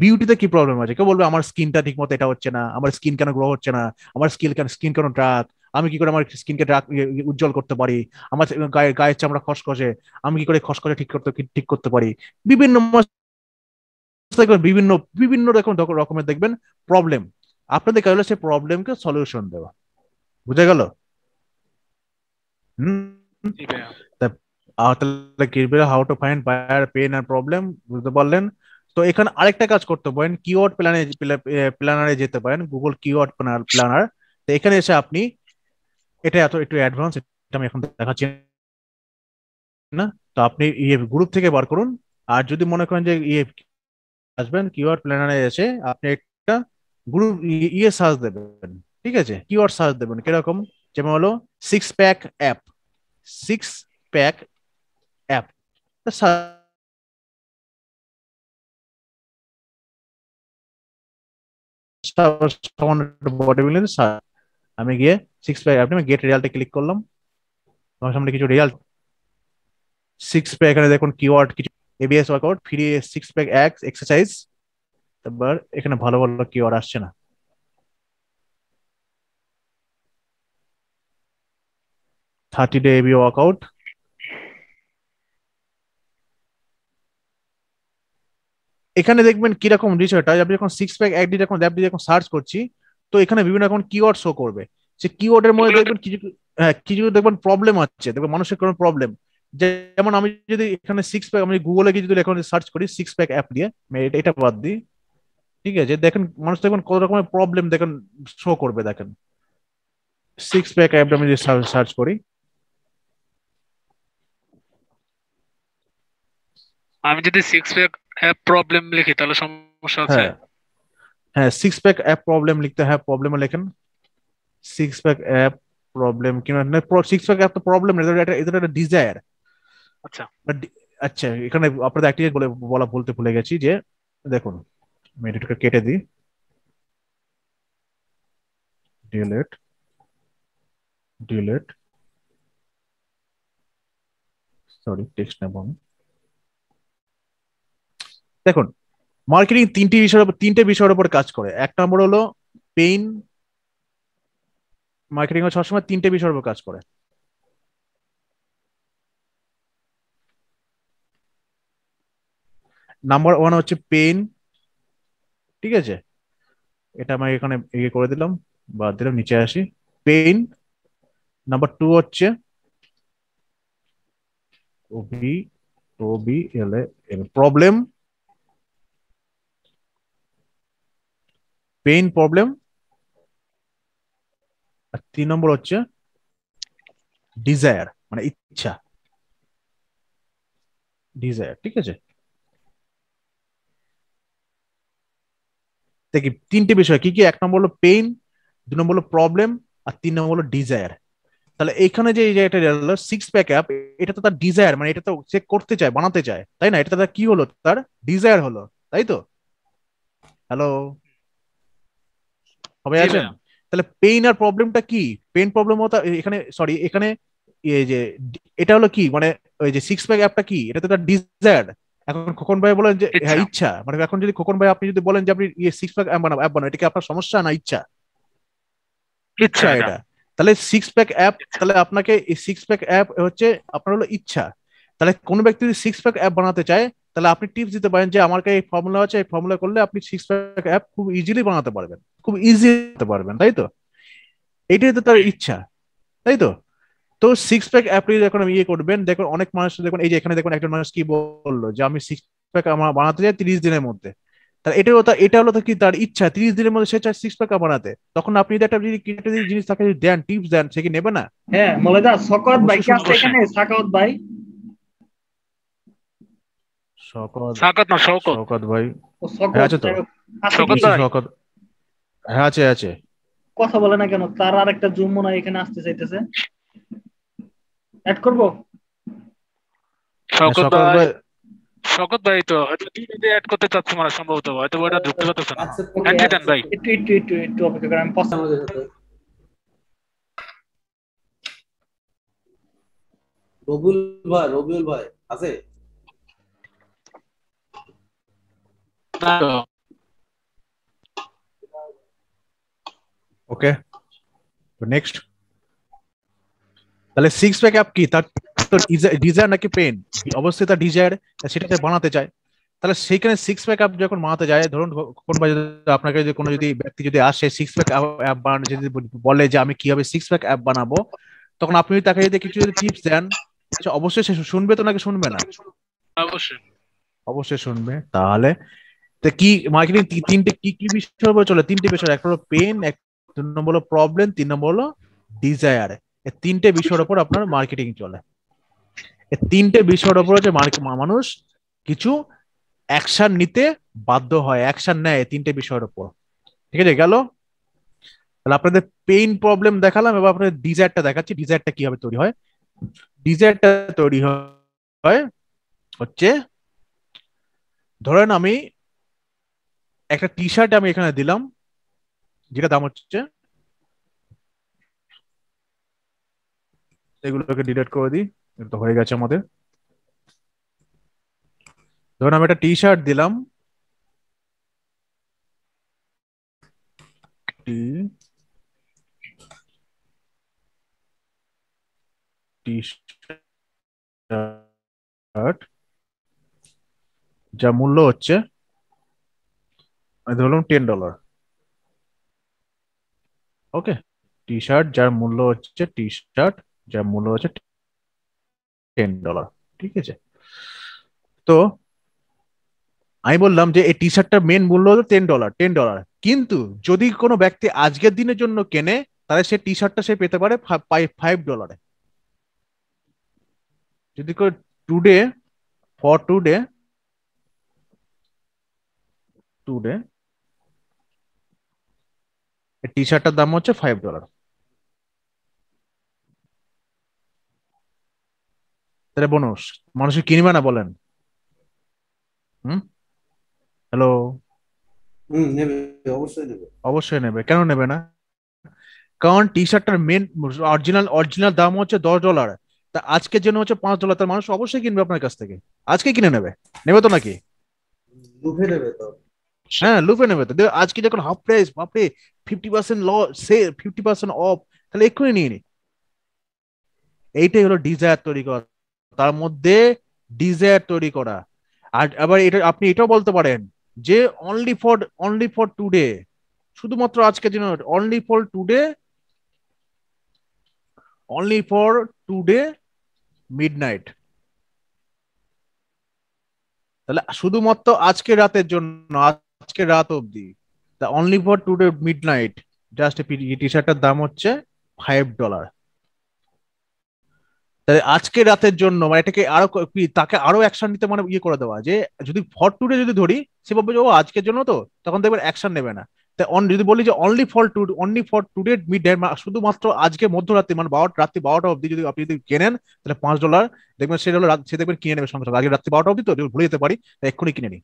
A: বিউটিতে কি প্রবলেম আছে, কেউ বলবে আমার স্কিনটা ঠিক মতো এটা হচ্ছে না, আমার স্কিন কেন গ্রো হচ্ছে না, আমার স্কিন কেন ডার্ক, আমি কি করে আমার স্কিনকে ডার্ক উজ্জ্বল করতে পারি, আমার গায়ের চামড়া খসখসে, আমি কি করে খসখসে ঠিক করতে পারি, বিভিন্ন বিভিন্ন বিভিন্ন রকমের দেখবেন প্রবলেম। আপনাদের কাজ হলো সেই প্রবলেমকে সলিউশন দেওয়া, বুঝা গেল? তাহলে how to find buyer pen আর প্রবলেম বুঝতে পারলেন। তো এখানে আরেকটা কাজ করতে পারেন, কিওয়ার্ড প্ল্যানারে যেতে পারেন, গুগল কিওয়ার্ড প্ল্যানার। তো এখানে এসে আপনি এটা একটু অ্যাডভান্স, এটা আমি এখন দেখাচ্ছি না, তো আপনি গ্রুপ থেকে বার করুন। আর যদি মনে করেন যে আসবেন কিওয়ার্ড প্ল্যানারে এসে আপনি একটা গ্রুপ সার্চ দেবেন, ঠিক আছে, কিওয়ার্ড সার্চ দেবেন কিরকম, যেমন হলো 6 pack app, 6 pack app body building. আমি গিয়ে 6 প্যাক অ্যাপ গেট রেজাল্টে ক্লিক করলাম, আমার সামনে কিছু রেজাল্ট 6 প্যাক, এখানে দেখুন কিওয়ার্ড কিছু ABS workout free 6 pack exercise, তারপর এখানে ভালো ভালো কিওয়ার্ড আসছে না, 30 ডে এবি ওয়ার্কআউট। এখানে দেখবেন কিরকম বিষয়টা, আপনি যখন 6 প্যাক অ্যাপ দিয়ে যখন সার্চ করছি, তো এখানে বিভিন্ন রকম কিওয়ার্ড শো করবে, সে কিওয়ার্ডের মধ্যে দেখবেন কিছু দেখবেন প্রবলেম আছে, দেখবেন মানুষের কোনো প্রবলেম, যেমন আমি যদি এখানে 6 প্যাক, আমি গুগলে গিয়ে যদি এখন সার্চ করি 6 প্যাক অ্যাপ দিয়ে, এটা বাদ দিই, ঠিক আছে, দেখেন মানুষ দেখবেন কত রকমের প্রবলেম দেখেন শো করবে, দেখেন 6 প্যাক অ্যাপ আমি যদি সার্চ করি,
E: আমি যদি 6 প্যাক অ্যাপ প্রবলেম লিখি তাহলে সমস্যা আছে?
A: হ্যাঁ 6 প্যাক অ্যাপ প্রবলেম লিখতে হয়, প্রবলেমে লেখেন 6 প্যাক অ্যাপ প্রবলেম, কিংবা 6 প্যাক অ্যাপ তো প্রবলেম না, এটা একটা ডিজায়ার।
E: আচ্ছা
A: আচ্ছা, এখানে আপনাদের একটি বলতে ভুলে গেছি যে দেখুন, আমি এটাকে কেটে দিই, ডিলেট সরি টেক্সট নেব আমি। দেখুন মার্কেটিং তিনটে বিষয়ের উপর কাজ করে। এক নম্বর হলো পেইন, মার্কেটিং সবসময় তিনটে বিষয়ের উপর কাজ করে। নাম্বার 1 হচ্ছে পেইন, ঠিক আছে, এটা আমি এখানে করে দিলাম, বাদ দিলাম, নিচে আসি, পেইন। নাম্বার 2 হচ্ছে প্রবলেম, পেইন প্রবলেম। আর 3 নম্বর হচ্ছে ডিজায়ার, মানে ইচ্ছা, ডিজায়ার, ঠিক আছে। দেখি তিনটে বিষয় কি কি, 1 নম্বর হলো পেইন, 2 নম্বর হলো প্রবলেম, আর 3 নম্বর হলো ডিজায়ার। তাহলে এখানে যে এটা 6 প্যাক অ্যাপ, এটা তো তার ডিজায়ার, মানে এটা তো সে করতে চায়, বানাতে চায়, তাই না, এটা তার কি হলো, তার ডিজায়ার হলো, তাই তো? হ্যালো, সবাই আছেন? তাহলে পেইন আর প্রবলেমটা কি, পেইন প্রবলেম এখানে সরি এখানে যে এটা হলো কি, মানে ওই যে 6 প্যাক অ্যাপটা কি, এটা তো তার ডিজায়ার। এখন খোকন ভাই বলেন যে হ্যাঁ ইচ্ছা, মানে এখন যদি খোকন ভাই আপনি যদি বলেন যে আপনি 6 প্যাক অ্যাপ বানাবো, এটা কি আপনার সমস্যা না ইচ্ছা? ইচ্ছা এটা। তাহলে 6 প্যাক অ্যাপ, তাহলে আপনাকে এই 6 প্যাক অ্যাপ হচ্ছে আপনার হলো ইচ্ছা। তাহলে কোন ব্যক্তি যদি 6 প্যাক অ্যাপ বানাতে চায়, তাহলে আপনি টিপস দিতে পারেন যে আমার এই ফর্মুলা আছে, এই ফর্মুলা করলে আপনি 6 প্যাক অ্যাপ খুব ইজিলি বানাতে পারবেন, খুব ইজি বানাতে পারবেন, তাই তো? এটাই তো তার ইচ্ছা, তাই তো? তো সিক্স প্যাক আপনি যখন ইয়ে করবেন, দেখুন অনেক মানুষ, দেখুন এই যে এখানে দেখুন একজন মানুষ কি বললো যে আমি সিক্স প্যাক আমার বানাতে চাই 30 দিনের মধ্যে। তার এটা হলো তো কি তার ইচ্ছা 30 দিনের মধ্যে সে চায় সিক্স প্যাক বানাতে। তখন আপনি যদি একটা যদি জিনিস তাকে যদি দেন, টিপস দেন, সে কি নেবে না?
F: হ্যাঁ মলেদা শকত ভাই কি আছে
E: অবশ্যই।
F: এখানে? সাকাওয়াত ভাই,
E: সাকাত না শওকত।
A: শওকত ভাই,
F: ও শকত
A: হ্যাঁ আছে তো,
F: যাই হোক, আছে
E: শওকত
F: কি?
E: ভাই।
A: শওকত, হ্যাঁ আছে আছে।
F: কথা বলে না কেন? তার আর একটা জুম মনে হয় এখানে আসতে চাইতেছে, অ্যাড করবো?
E: শওকত
A: শওকত
E: ভাই,
A: ভাই,
E: শওকত ভাই তো হয়তো টিভিতে অ্যাড করতে চাচ্ছে মানে সম্ভবত, হয়তো ওটা ঢুকতে পারতেছে না।
D: accept
F: ওকে
E: এন্ট্রি দেন ভাই।
F: একটু একটু একটু একটু অপেক্ষা করেন, আমি পছন্দ।
D: আমাদের সাথে রবিউল ভাই আছে?
E: না তো।
A: Okay next. তাহলে সিক্স প্যাক অ্যাপ কি, তার তো ডিজায়ার নাকি পেন? অবশ্যই তার ডিজায়ার, সেটাতে বানাতে চায়। তাহলে সেইখানে সিক্স প্যাক অ্যাপ যখন বানাতে যায়, ধরুন কোন আপনাকে যদি কোনো যদি ব্যক্তি যদি আসে সিক্স প্যাক অ্যাপ বানানো, যদি বলে যে আমি কিভাবে সিক্স প্যাক অ্যাপ বানাবো, তখন আপনি তাকে যদি কিছু যদি টিপস দেন, সে অবশ্যই সে শুনবে তো নাকি শুনবে না?
E: অবশ্যই।
A: অবশ্যই শুনবে। তাহলে তো কি মার্কেটিং তিনটে কি কি বিষয়ের উপর চলে? তিনটে বিষয়, একটা হলো পেন, এক নম্বর হলো প্রবলেম, 3 নম্বর হলো ডিজায়ার। এই তিনটে বিষয়ের উপর আপনার মার্কেটিং চলে। এই তিনটে বিষয়ের উপর যে মানুষ কিছু অ্যাকশন নিতে বাধ্য হয়, অ্যাকশন নেয় এই তিনটে বিষয়ের উপর। ঠিক আছে গেল? তাহলে আপনাদের পেইন প্রবলেম দেখালাম, এবার আপনাদের ডিজায়ারটা দেখাচ্ছি। ডিজায়ারটা কিভাবে তৈরি হয়? ডিজায়ারটা তৈরি হয় হচ্ছে, ধরেন আমি একটা টি শার্ট আমি এখানে দিলাম, যেটা দাম হচ্ছে, এগুলোকে ডিলিট করে দিই, এটা তো হয়ে গেছে আমাদের। ধরুন আমি একটা টি শার্ট দিলাম, টি টি শার্ট যা মূল্য হচ্ছে, আমি ধরলাম $10। ওকে, টি শার্ট যার মূল্য হচ্ছে $10। ঠিক আছে? তো আমি বললাম যে এই টি শার্টটার মেন মূল্য হলো $10। কিন্তু যদি কোনো ব্যক্তি আজকের দিনের জন্য কেনে, তাহলে সে টি শার্টটা সে পেতে পারে $5। যদি টুডে, ফর টুডে, টি শার্টটার দাম হচ্ছে $5। তাহলে বোনস মানুষ কিনবে না বলেন? হুম, হ্যালো?
D: নেবে, অবশ্যই নেবে।
A: অবশ্যই নেবে। কেন নেবে না? কারণ টি শার্টটার মেন অরিজিনাল দাম হচ্ছে $10। তা আজকের জন্য হচ্ছে $5, তার মানুষ অবশ্যই কিনবে আপনার কাছ থেকে, আজকে কিনে নেবে। নেবে তো নাকি?
D: লুফে নেবে তো।
A: হ্যাঁ, লুফে নেবে তো। আজকে যখন হাফ প্রাইস, বাপরে 50% সে 50% অফ, তাহলে এক্ষুনি নিয়ে নি। এইটাই হলো ডিজায়ার তৈরি করা, তার মধ্যে ডিজায়ার তৈরি করা। আর আবার এটা আপনি এটাও বলতে পারেন যে অনলি ফর টুডে, শুধুমাত্র আজকের জন্য, অনলি ফর টুডে মিডনাইট। তাহলে শুধুমাত্র আজকে রাতের জন্য, আজকে রাত অবধি, তা only for today midnight, just T শার্টটার দাম হচ্ছে $5। তাহলে আজকে রাতের জন্য মানে এটাকে আরো তাকে আরো অ্যাকশন নিতে মানে ইয়ে করে দেওয়া, যে যদি ফর টুডে যদি ধরি, সে বলবে যে ও আজকের জন্য, তো তখন দেখবেন অ্যাকশন নেবে না। তাই যদি বলি যে only for today mid night, শুধুমাত্র আজকে মধ্যরাত্রি মানে রাত্রি 12টা অবধি যদি আপনি যদি কেনেন, তাহলে $5, দেখবেন সে হলো সে দেখবেন কিনে নেবে সঙ্গে সঙ্গে। আগে রাত্রি 12টা অবধি তো ভুলে যেতে পারি, তাই এক্ষুনি কিনে নি।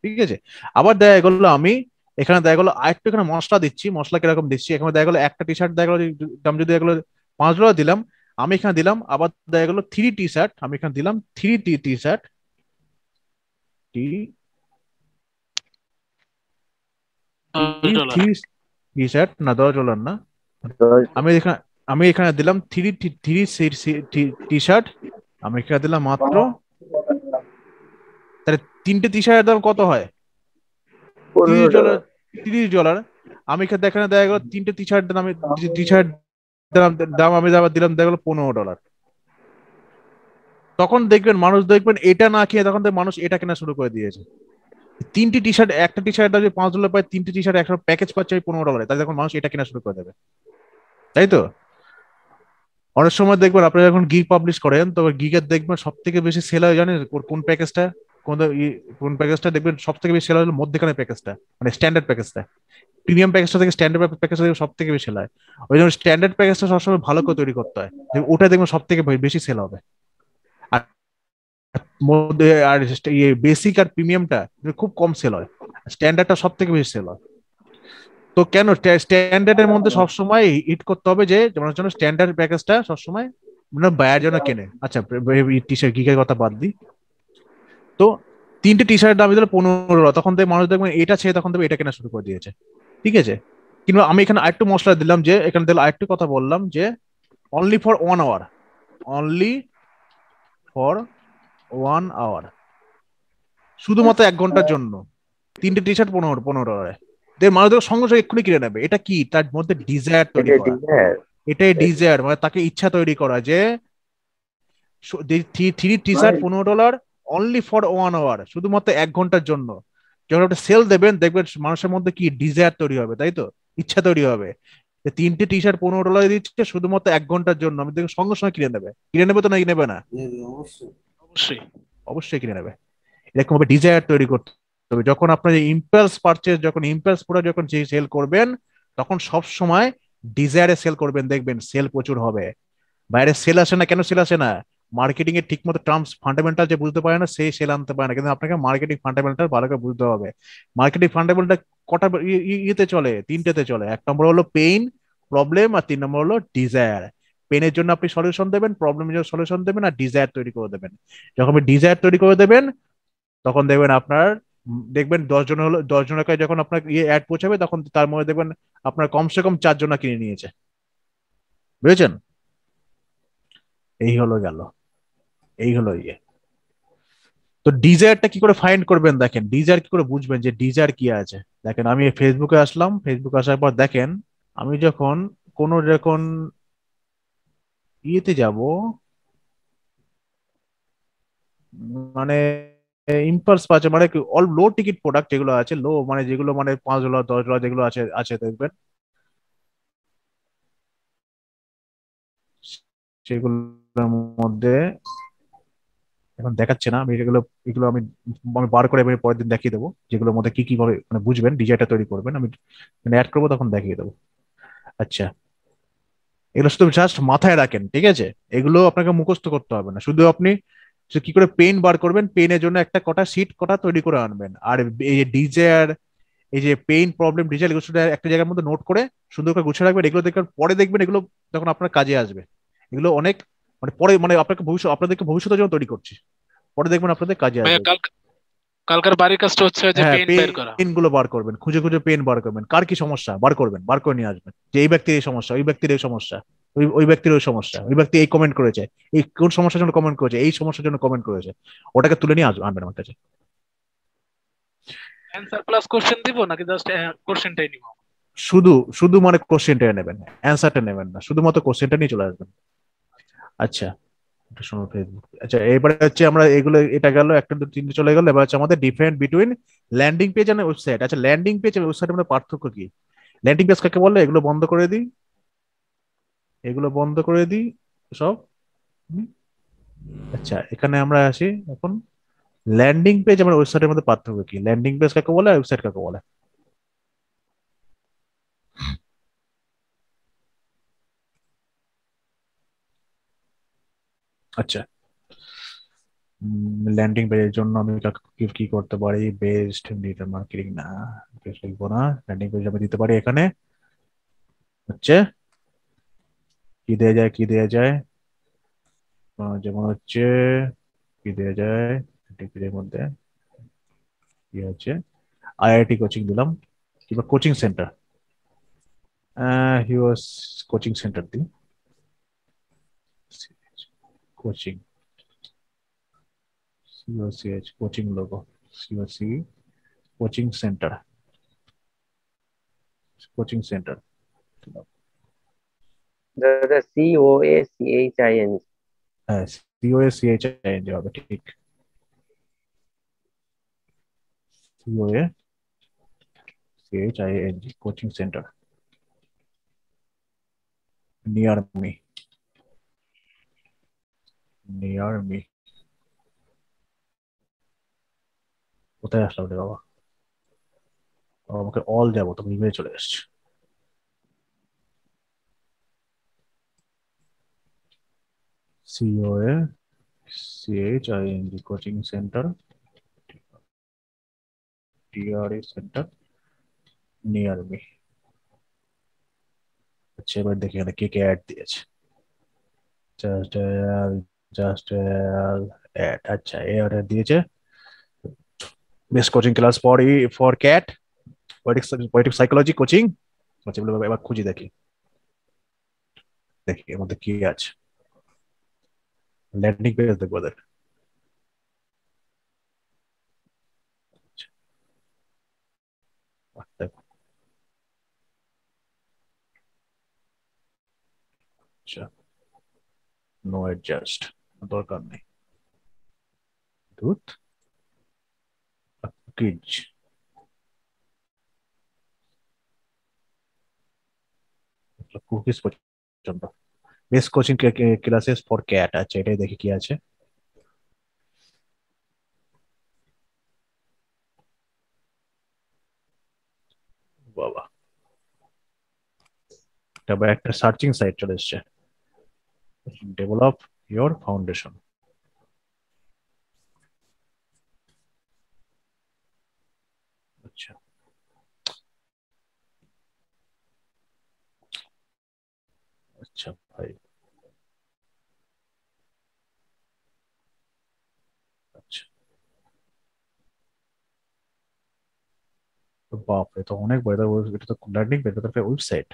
A: ঠিক আছে? আবার দেখা গেলো আমি এখানে দেখা গেলো আরেকটু এখানে মশলা দিচ্ছি, মশলা কিরকম দিচ্ছি, এখানে দেখা গেলো একটা টি শার্ট দেখা গেলো দাম যদি দেখা গেলো $5 দিলাম, আমি এখানে দিলাম আবার দেখা গেলো থ্রি টি শার্ট, আমি এখানে দিলাম থ্রি টি শার্ট, টি
E: $10
A: থ্রি টি শার্ট না, $10 না। আমি এখানে দিলাম টি শার্ট, আমি এখানে দিলাম মাত্র, তাহলে তিনটে টি শার্টের দাম কত হয়? $30। $30। আমি এখানে দেখা গেল তিনটে টি শার্ট দাম, টি শার্ট দাম দাম আমি আবার দিলাম দেখলো $15। তখন দেখবেন মানুষ দেখবেন এটা না খেয়ে তখন দেখবেন মানুষ এটা কেনা শুরু করে দিয়েছে। তিনটি টি শার্ট, একটা টি শার্ট যদি $5 পায়, তিনটি টি শার্ট একটা প্যাকেজ পাচ্ছে ওই $15, তাহলে তখন মানুষ এটা কেনা শুরু করে দেবে, তাই তো? অনেক সময় দেখবেন আপনারা যখন গিগ পাবলিশ করেন, তবে গিগের দেখবেন সব থেকে বেশি সেল হয় জানেন কোন প্যাকেজটা? কোন কোন প্যাকেজটা দেখবেন সব থেকে বেশি সেল হয়? মধ্যখানে প্যাকেজটা, মানে স্ট্যান্ডার্ড প্যাকেজটা। প্রিমিয়াম প্যাকেজটা থেকে স্ট্যান্ডার্ড প্যাকেজটা সব থেকে বেশি সেল হয়। ওই জন্য স্ট্যান্ডার্ড প্যাকেজটা সবসময় ভালো করে তৈরি করতে হয়, ওটা দেখবেন সব থেকে বেশি সেল হবে। আর মধ্যে আর ইয়ে বেসিক আর প্রিমিয়ামটা খুব কম সেল হয়, স্ট্যান্ডার্ডটা সব থেকে বেশি সেল হয়। তো কেন স্ট্যান্ডার্ডের মধ্যে সবসময় হিট করতে হবে যে যেমন জন্য স্ট্যান্ডার্ড প্যাকেজটা সবসময় মানে বায়ার জন্য কেনে। আচ্ছা, টি শার্ট গিগের কথা বাদ দিই। তো তিনটে টি শার্টের দাম দিল $15, তখন থেকে মানুষ দেখবেন এটা ছেড়ে তখন থেকে এটা কেনা শুরু করে দিয়েছে, ঠিক আছে? কিন্তু আমি এখানে আরেকটু মশলা দিলাম, যে এখানে দিলাম আরেকটু কথা বললাম যে only for 1 hour, only for 1 hour, শুধুমাত্র 1 ঘন্টার জন্য তিনটে টি শার্ট $15 মানুষদের সঙ্গে সঙ্গে এক্ষুনি কিনে নেবে। এটা কি? তার মধ্যে ডিজায়ার তৈরি করা, এটাই ডিজায়ার, মানে তাকে ইচ্ছা তৈরি করা যে three T shirt $15 only for 1 hour, শুধুমাত্র 1 ঘন্টার জন্য। যখন আপনি সেল দেবেন দেখবেন মানুষের মধ্যে কি ডিজায়ার তৈরি হবে, তাই তো? ইচ্ছা তৈরি হবে যে তিনটে টি শার্ট $15 দিচ্ছে শুধুমাত্র 1 ঘন্টার জন্য, আমি দেখবেন সঙ্গে সঙ্গে কিনে নেবে। কিনে নেবে তো না কিনে নেবে না?
D: অবশ্যই।
E: অবশ্যই।
A: অবশ্যই কিনে নেবে। এরকম ভাবে ডিজায়ার তৈরি করতে হবে। যখন আপনার ইম্পালস পারচেজ, যখন ইম্পালস প্রোডাক্ট যখন সেল করবেন, তখন সব সময় ডিজায়ারে সেল করবেন, দেখবেন সেল প্রচুর হবে। বাইরে সেল আসে না, কেন সেল আসে না? মার্কেটিং এর ঠিক মতো টার্মস ফান্ডামেন্টাল যে বুঝতে পারে না, সেই সেল আনতে পারে না। কিন্তু আপনাকে মার্কেটিং ফান্ডামেন্টাল ভালো করে বুঝতে হবে। মার্কেটিং ফান্ডামেন্টাল কটা ইয়েতে চলে? তিনটেতে চলে। 1 নম্বর হলো পেইন, প্রবলেম, আর 3 নম্বর হলো ডিজায়ার। পেনের জন্য আপনি সলিউশন দেবেন, প্রবলেমের জন্য সলিউশন দেবেন, আর ডিজায়ার তৈরি করে দেবেন। যখন আপনি ডিজায়ার তৈরি করে দেবেন তখন দেখবেন আপনার দেখবেন 10 জন হলো 10 জনের কাছে যখন আপনার ইয়ে অ্যাড পৌঁছাবে, তখন তার মধ্যে দেখবেন আপনার কমসে কম 4 জন কিনে নিয়েছে। বুঝেছেন? এই হলো গেল, এই হলো ইয়ে। তো ডিজায়ারটা কি করে ফাইন্ড করবেন? দেখেন ডিজায়ার কি করে বুঝবেন যে ডিজায়ার কি আছে। দেখেন আমি ফেসবুকে আসলাম, ফেসবুকে আসার পর দেখেন আমি যখন যখন ইয়েতে যাব, মানে ইম্পালস পাচ্ছে, মানে অল লো টিকিট প্রোডাক্ট যেগুলো আছে, লো মানে যেগুলো মানে $5 $10 যেগুলো আছে আছে দেখবেন সেগুলোর মধ্যে এখন দেখাচ্ছে না। আমি এগুলো এগুলো আমি আমি বার করে আমি পরের দিন দেখিয়ে দেবো, যেগুলোর মধ্যে কি কি ভাবে মানে বুঝবেন ডিজাইনটা তৈরি করবেন। আমি মানে অ্যাড করবো তখন দেখিয়ে দেবো। আচ্ছা, এগুলো শুধু জাস্ট মাথায় রাখেন, ঠিক আছে? এগুলো আপনাকে মুখস্থ করতে হবে না। শুধু আপনি কি করে পেন বার করবেন, পেনের জন্য একটা কটা সিট কটা তৈরি করে আনবেন। আর এই যে ডিজায়ার, এই যে পেইন, প্রবলেম, ডিজায়ার, এগুলো শুধু একটা জায়গার মধ্যে নোট করে সুন্দর করে গুছিয়ে রাখবেন। এগুলো দেখবেন পরে দেখবেন এগুলো তখন আপনার কাজে আসবে। এগুলো অনেক মানে পরে মানে আপনাকে আপনাদেরকে ভবিষ্যতের জন্য তৈরি করছি, পরে দেখবেন আপনাদের কাজে
E: ভাইয়া
A: আসবে।
E: কালকার বাড়ির কাজটা হচ্ছে যে
A: হ্যাঁ,
E: পেন বের করা।
A: পেন গুলো বার করবেন, খুঁজে খুঁজে পেন বার করবেন। কার কি সমস্যা বার করবেন, বার করে নিয়ে আসবেন। যে এই ব্যক্তির এই সমস্যা, ওই ব্যক্তির এই সমস্যা, ওই ব্যক্তির ওই সমস্যা, ওই ব্যক্তি এই কমেন্ট করেছে, এই কোন সমস্যার জন্য কমেন্ট করেছে, এই সমস্যার জন্য কমেন্ট করেছে, ওটাকে তুলে নিয়ে আনবেন আমার কাছে।
E: অ্যানসার প্লাস কোশ্চেন দিব নাকি জাস্ট কোশ্চেনটাই নিব?
A: শুধু শুধু মানে কোশ্চেনটা নেবেন, অ্যান্সারটা নেবেন না, শুধুমাত্র কোশ্চেনটা নিয়ে চলে আসবেন। আচ্ছা, এটা শোনো ফেসবুক। আচ্ছা, এবারে হচ্ছে আমরা এগুলো, এটা গেল একটা, দুটো, তিনটে চলে গেল। এবার হচ্ছে আমাদের different between landing page and website. আচ্ছা, ল্যান্ডিং পেজ আর ওয়েবসাইটের মধ্যে পার্থক্য কি? ল্যান্ডিং পেজ কাকে বলে? এগুলো বন্ধ করে দিই, এগুলো বন্ধ করে দিই সব। হুম, আচ্ছা, এখানে আমরা আসি এখন। ল্যান্ডিং পেজ আমার ওয়েবসাইটের মধ্যে পার্থক্য কি? ল্যান্ডিং পেজ কাকে বলে, ওয়েবসাইট কাকে বলে? আচ্ছা, ল্যান্ডিং পেজের জন্য আমি কি কি করতে পারি? বেস্ট ডিজিটাল মার্কেটিং না, বেশ লিখবো না। ল্যান্ডিং পেজ আমি দিতে পারি এখানে হচ্ছে কি দেয়া যায়, কি দেয়া যায়, যেমন হচ্ছে কি দেয়া যায় ল্যান্ডিং পেজের মধ্যে, কি হচ্ছে আইআইটি কোচিং দিলাম, কিংবা coaching center, huge coaching center দিই, coaching, C O C H coaching logo, C O C coaching center, coaching center.
C: COACHING।
A: হ্যাঁ, COACHING হবে, ঠিক। COACHING, coaching center near me. Near me কোথায় আসলাম রে বাবা? আমাকে অল যাবো, তো ইমেলে চলে এসছে। COACHING coaching centre, TRA centre near me. আচ্ছা, এবার দেখি এখানে কে কে অ্যাড দিয়েছে। জাস্ট জাস্ট অ্যাড, আচ্ছা এ অর্ডার দিয়েছে। Best coaching class for cat, poetic psychology coaching. আচ্ছা বলে এবার খুঁজি, দেখি দেখি এর মধ্যে কি আছে। ল্যান্ডিং পেজ দেখবো ওদের। দেখো, আচ্ছা নো অ্যাডজাস্ট, দরকার নেই। দুধ কিজ, কুকিজ পর্যন্ত। Best coaching classes for cat, আচ্ছা এটাই দেখি কি আছে। বাবা, তারপর একটা সার্চিং সাইট চলে এসছে, ডেভেলপ ইয়োর ফাউন্ডেশন। আচ্ছা আচ্ছা ভাই, আচ্ছা বাপ, এ তো অনেক বড়, এটা তো লার্নিং পেজ, এটা তো একটা website.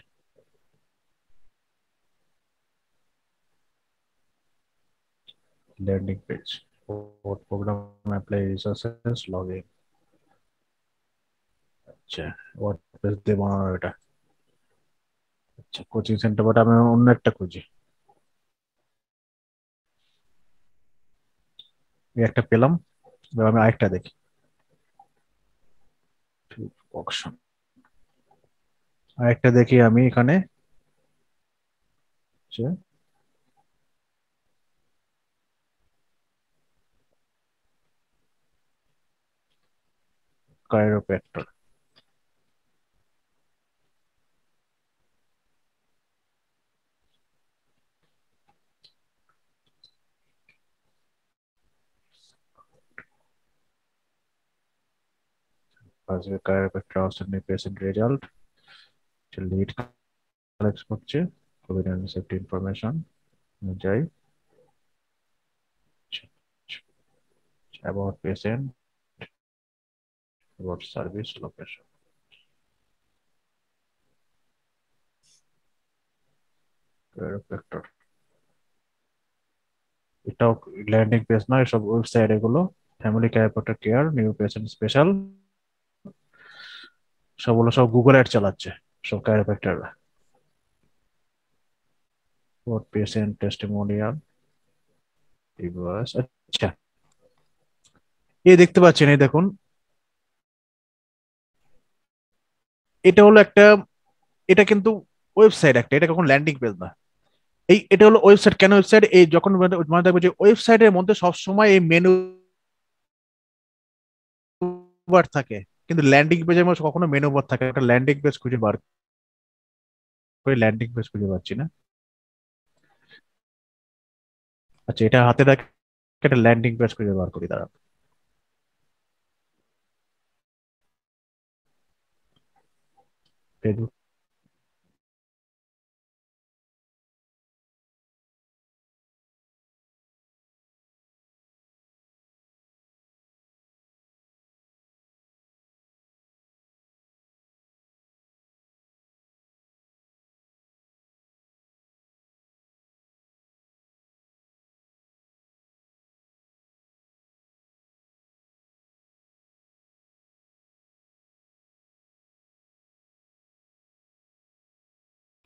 A: landing page for program apply resources login। আচ্ছা, ওয়ার্ডপ্রেস দিয়ে বানানো এটা। আচ্ছা কোচিং সেন্টার, বাট আমি অন্য একটা খুঁজি। এই একটা পেলাম, এবার আমি আরেকটা দেখি। অপশন আরেকটা দেখি আমি এখানে, chiropractor. Chiropractor outstanding patient result, lead collect করছে, কোভিড সেফটি ইনফরমেশন অনুযায়ী, about patient, about service location. Chiropractor এটাও ল্যান্ডিং পেজ না, এসব ওয়েবসাইট এগুলো। Family chiropractor care, new patient special, সবগুলো সব গুগল অ্যাড চালাচ্ছে সব কাইরোপ্র্যাক্টররা। ফর পেশেন্ট টেস্টিমোনিয়াল রিভার্স, আচ্ছা এই দেখতে পাচ্ছেন, এই দেখুন এটা হলো একটা, এটা কিন্তু ওয়েবসাইট একটা, এটা কখন ল্যান্ডিং পেজ না। এটা হলো ওয়েবসাইট, কেন ওয়েবসাইট? এই যখন মনে থাকবে যে ওয়েবসাইটের মধ্যে সবসময় এই মেনু বার থাকে, কিন্তু ল্যান্ডিং পেজের মধ্যে কখনো মেনু বার থাকে। একটা ল্যান্ডিং পেজ খুঁজে বার করে, ল্যান্ডিং পেজ খুঁজে পাচ্ছি না। আচ্ছা এটা হাতে রাখে, একটা ল্যান্ডিং পেজ খুঁজে বার করি, দাঁড়া। ফেসবুক,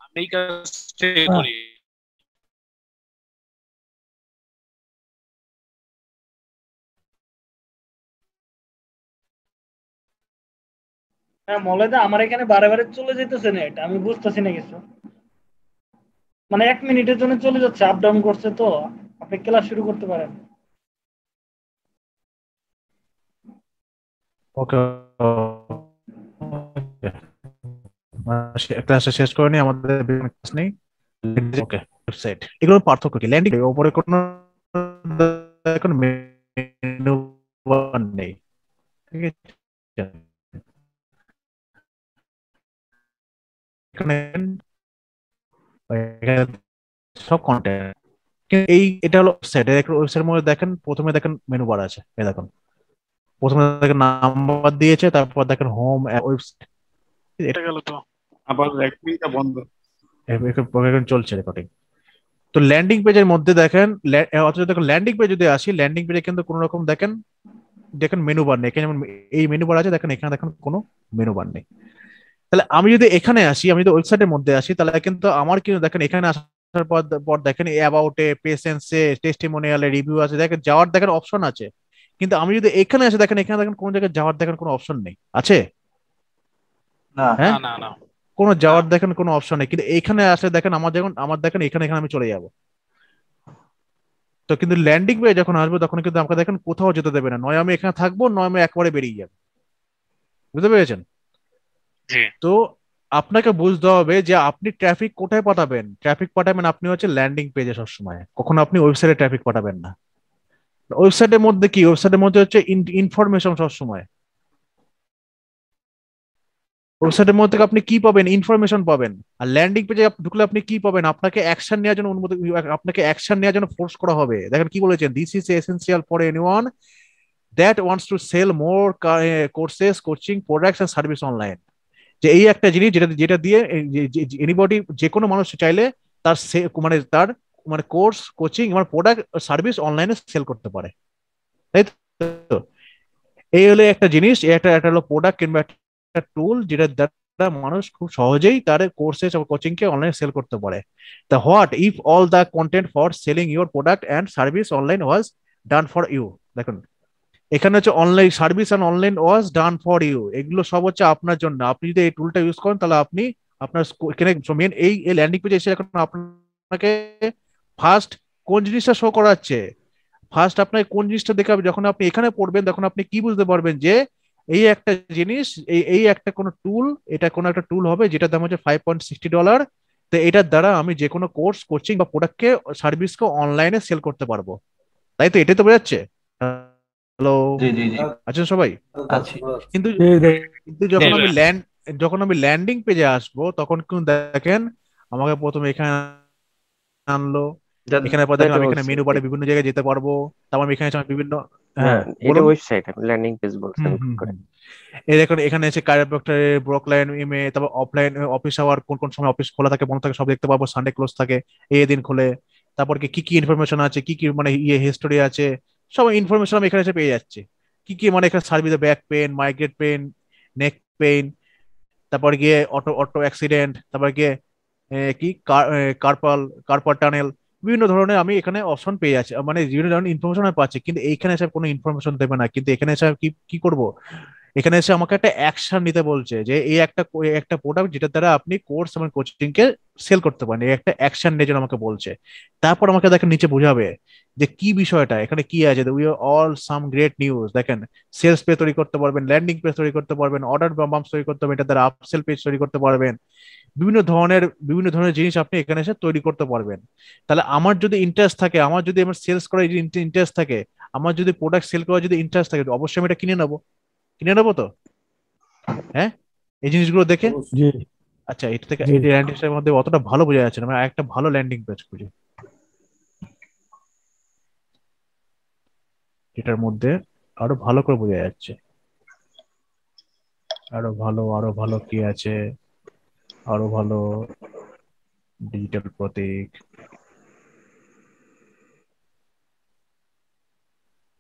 E: আমি এই কাজটা থেকে করি।
F: হ্যাঁ মলয়দা, আমার এখানে বারে বারে চলে যেতেছে নেট, আমি বুঝতেছি না কিছু। মানে 1 মিনিটের জন্য চলে যাচ্ছে, আপ ডাউন করছে, তো আপনি ক্লাস শুরু করতে পারেন।
A: ওকে, ক্লাসটা শেষ করে নি, আমাদের ক্লাস নেই। ওকে, ওয়েবসাইট এগুলোর পার্থক্য কি? ল্যান্ডিং ওপরে কোনো এখন মেনু বার নেই, ঠিক আছে? এখানে এখানে সব কন্টেন্ট, এই এটা হলো ওয়েবসাইট। ওয়েবসাইটের মধ্যে দেখেন, প্রথমে দেখেন মেনু বার আছে, এই দেখুন প্রথমে দেখেন নাম্বার দিয়েছে, তারপর দেখেন হোম ওয়েবসাইট,
E: এটা গেল তো।
G: আবার রেকর্ডিংটা বন্ধ।
A: এখন চলছে রেকর্ডিং। তো ল্যান্ডিং পেজের মধ্যে দেখেন, অথচ দেখুন ল্যান্ডিং পেজ যদি আসি, ল্যান্ডিং পেজে কিন্তু কোনো রকম দেখেন দেখেন মেনু বার নেই। এখানে যেমন এই মেনু বার আছে, দেখেন এখানে দেখেন কোনো মেনু বার নেই। তাহলে আমি যদি এখানে আসি, আমি যদি ওয়েবসাইটের মধ্যে আসি, তাহলে কিন্তু আমার কিন্তু দেখেন এখানে আসার পর পর দেখেন অ্যাবাউটে, পেশেন্সে, টেস্টিমোনিয়ালে, রিভিউ আছে, দেখেন যাওয়ার দেখেন অপশন আছে। কিন্তু আমি যদি এখানে আসি, দেখেন এখানে দেখেন কোনো জায়গায় যাওয়ার দেখেন কোনো অপশন নেই, আছে?
B: না,
A: হ্যাঁ,
E: না না না
A: কোনো যাওয়ার দেখেন কোনো অপশন নেই। কিন্তু এখানে আসলে দেখেন আমার দেখেন এখানে এখানে আমি চলে যাব। তো কিন্তু ল্যান্ডিং পেজে যখন আসবো, তখন কিন্তু আমাকে দেখেন কোথাও যেতে দেবে না, নয় আমি এখানে থাকবো, নয় আমি একবারে বেরিয়ে যাবো। বুঝতে পেরেছেন?
E: জি
A: তো আপনাকে বুঝতে হবে যে আপনি ট্রাফিক কোথায় পাঠাবেন। ট্রাফিক পাঠাবেন আপনি হচ্ছে ল্যান্ডিং পেজে সবসময়, কখনো আপনি ওয়েবসাইটে ট্রাফিক পাঠাবেন না। ওয়েবসাইটের মধ্যে কি, ওয়েবসাইটের মধ্যে হচ্ছে ইনফরমেশন সবসময়। ওয়েবসাইটের মধ্যে থেকে আপনি কি পাবেন? ইনফরমেশন পাবেন। আর ল্যান্ডিং পেজে ঢুকলে আপনি কি পাবেন? আপনাকে অ্যাকশন নেওয়ার জন্য অনুমতি, আপনাকে অ্যাকশন নেওয়ার জন্য ফোর্স করা হবে। দেখেন কি বলেছেন, this is essential for anyone that wants to sell more courses, coaching, products and service online. যে এই একটা জিনিস যেটা যেটা দিয়ে এনিবডি, যে কোনো মানুষ চাইলে তার মানে তার মানে কোর্স, কোচিং এবং প্রোডাক্ট সার্ভিস অনলাইনে সেল করতে পারে, তাই তো? এই হলো একটা জিনিস, এটা একটা হলো প্রোডাক্ট কিংবা একটা টুল, যেটা দ্বারা মানুষ খুব সহজেই তার কোর্সেস এবং কোচিং কে অনলাইনে সেল করতে পারে। তা what if all the content for selling your product and service online was done for you? দেখুন এখানে হচ্ছে online service and online was done for you, এগুলো সব হচ্ছে আপনার জন্য। আপনি যদি এই টুলটা ইউজ করেন, তাহলে আপনি আপনার এখানে মেন এই ল্যান্ডিং পেজে এসে এখন আপনাকে ফার্স্ট কোন জিনিসটা শো করাচ্ছে, ফার্স্ট আপনাকে কোন জিনিসটা দেখাবে, যখন আপনি এখানে পড়বেন তখন আপনি কি বুঝতে পারবেন যে এই একটা জিনিস, এই একটা কোনো টুল, এটা কোনো একটা টুল হবে যেটার দাম হচ্ছে $5.60। তো এটার দ্বারা আমি যে কোনো কোর্স, কোচিং বা প্রোডাক্টকে, সার্ভিসকে অনলাইনে সেল করতে পারবো, তাই তো? এটাই তো বোঝাচ্ছে। হ্যালো,
B: জি জি জি,
A: আছেন সবাই?
B: আছি।
A: কিন্তু কিন্তু যখন আমি ল্যান্ডিং পেজে আসবো, তখন কিন্তু দেখেন আমাকে প্রথমে এখানে আনলো। এখানে পর দেখেন আমি এখানে মেনু বারে বিভিন্ন জায়গায় যেতে পারবো। তারপর আমি এখানে এসে আমি বিভিন্ন, হ্যাঁ
C: এটা
A: বলুন।
C: ওয়েবসাইট, আমি ল্যান্ডিং পেজ বলছি
A: হুম
C: আমি
A: হুম
C: করে।
A: হুম। এই দেখুন এখানে এসে কাইরোপ্র্যাক্টরের ব্রোকলাইন ইমে, তারপর অফলাইন অফিস আওয়ার, কোন কোন সময় অফিস খোলা থাকে, বন্ধ থাকে, সব দেখতে পাবো। সানডে ক্লোজ থাকে, এই দিন খোলে। তারপর কি কি ইনফরমেশন আছে, কি কি মানে হিস্টোরি আছে, সব ইনফরমেশন আমি এখানে এসে পেয়ে যাচ্ছি। কি কি মানে এখানে service, back pain, migraine pain, neck pain, তারপর গিয়ে অটো অটো অ্যাক্সিডেন্ট, তারপর গিয়ে কি কার্পাল কার্পাল টানেল, বিভিন্ন ধরনের আমি এখানে অপশন পেয়ে যাচ্ছি, মানে বিভিন্ন ধরনের ইনফরমেশন আমি পাচ্ছি। কিন্তু এইখানে এসে কোনো ইনফরমেশন দেবে না। কিন্তু এখানে এসে কি কি করব, এখানে এসে আমাকে একটা অ্যাকশন নিতে বলছে, যে এই একটা প্রোডাক্ট যেটার দ্বারা আপনি কোর্স এবং কোচিং কে সেল করতে পারেন, এই একটা অ্যাকশন নিয়ে জন্য আমাকে বলছে। তারপর আমাকে দেখেন নিচে বোঝাবে যে কি বিষয়টা, এখানে কি আছে। We all some great news, দেখেন সেলস পেজ তৈরি করতে পারবেন, ল্যান্ডিং পেজ তৈরি করতে পারবেন, অর্ডার বাম্পস তৈরি করতে পারবেন, এটা দ্বারা আপসেল পেজ তৈরি করতে পারবেন, বিভিন্ন ধরনের জিনিস আপনি এখানে এসে তৈরি করতে পারবেন। তাহলে আমার যদি ইন্টারেস্ট থাকে, আমার যদি আমার সেলস করার ইন্টারেস্ট থাকে, আমার যদি প্রোডাক্ট সেল করার যদি ইন্টারেস্ট থাকে, অবশ্যই আমি এটা কিনে নেবো তো, হ্যাঁ, এই জিনিসগুলো দেখে।
F: জি
A: আচ্ছা, এটা থেকে এই ল্যান্ডিং পেজের মধ্যে অতটা ভালো বোঝা যাচ্ছে না, আমরা একটা ভালো ল্যান্ডিং পেজ খুঁজি এটার মধ্যে আরো ভালো করে বোঝা যাচ্ছে। আরো ভালো কি আছে, আরো ভালো ডিজিটাল প্রতীক,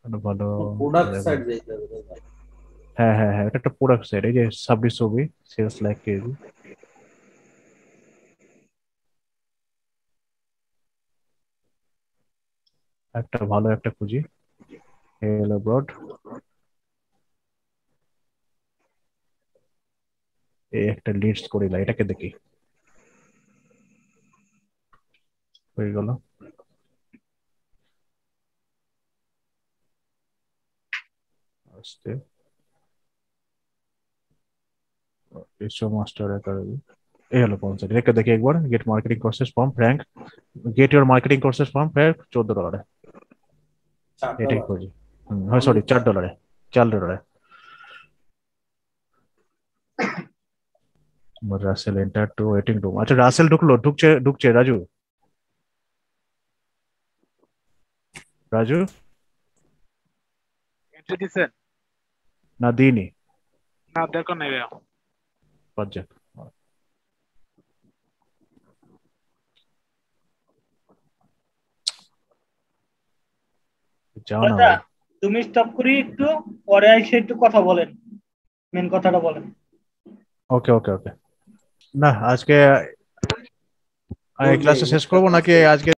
A: আরো ভালো।
D: প্রোডাক্ট সাইড যাইতে হবে দাদা।
A: হ্যাঁ হ্যাঁ হ্যাঁ, এটা একটা প্রোডাক্ট সাইট, এই যে সাবরি ছবি, সেলস লাইক কেজি। একটা ভালো একটা খুঁজি। হ্যালো ব্রড, এই একটা লিডস করিলা, এটাকে দেখি হয়ে গেল। আস্তে এসো মাস্টার একাডেমি, এই হলো পঞ্চায়েত। এটাকে দেখি একবার, get marketing courses from Frank, get your marketing courses from Frank $14। এটাই খুঁজি। হ্যাঁ sorry, $4, $4। Russell enter to waiting room. আচ্ছা রাসেল ঢুকছে ঢুকছে। রাজু, রাজু
E: এন্ট্রি দিছেন?
A: না দিইনি,
E: না দেখো নাই ভাইয়া।
A: পাঁচজন যাও না
F: আচ্ছা,
A: ভাই।
F: তুমি স্টপ করি একটু, পরে এসে একটু কথা বলেন, মেন কথাটা বলেন।
A: ওকে ওকে ওকে। না আজকে ক্লাসে শেষ করবো নাকি আজকে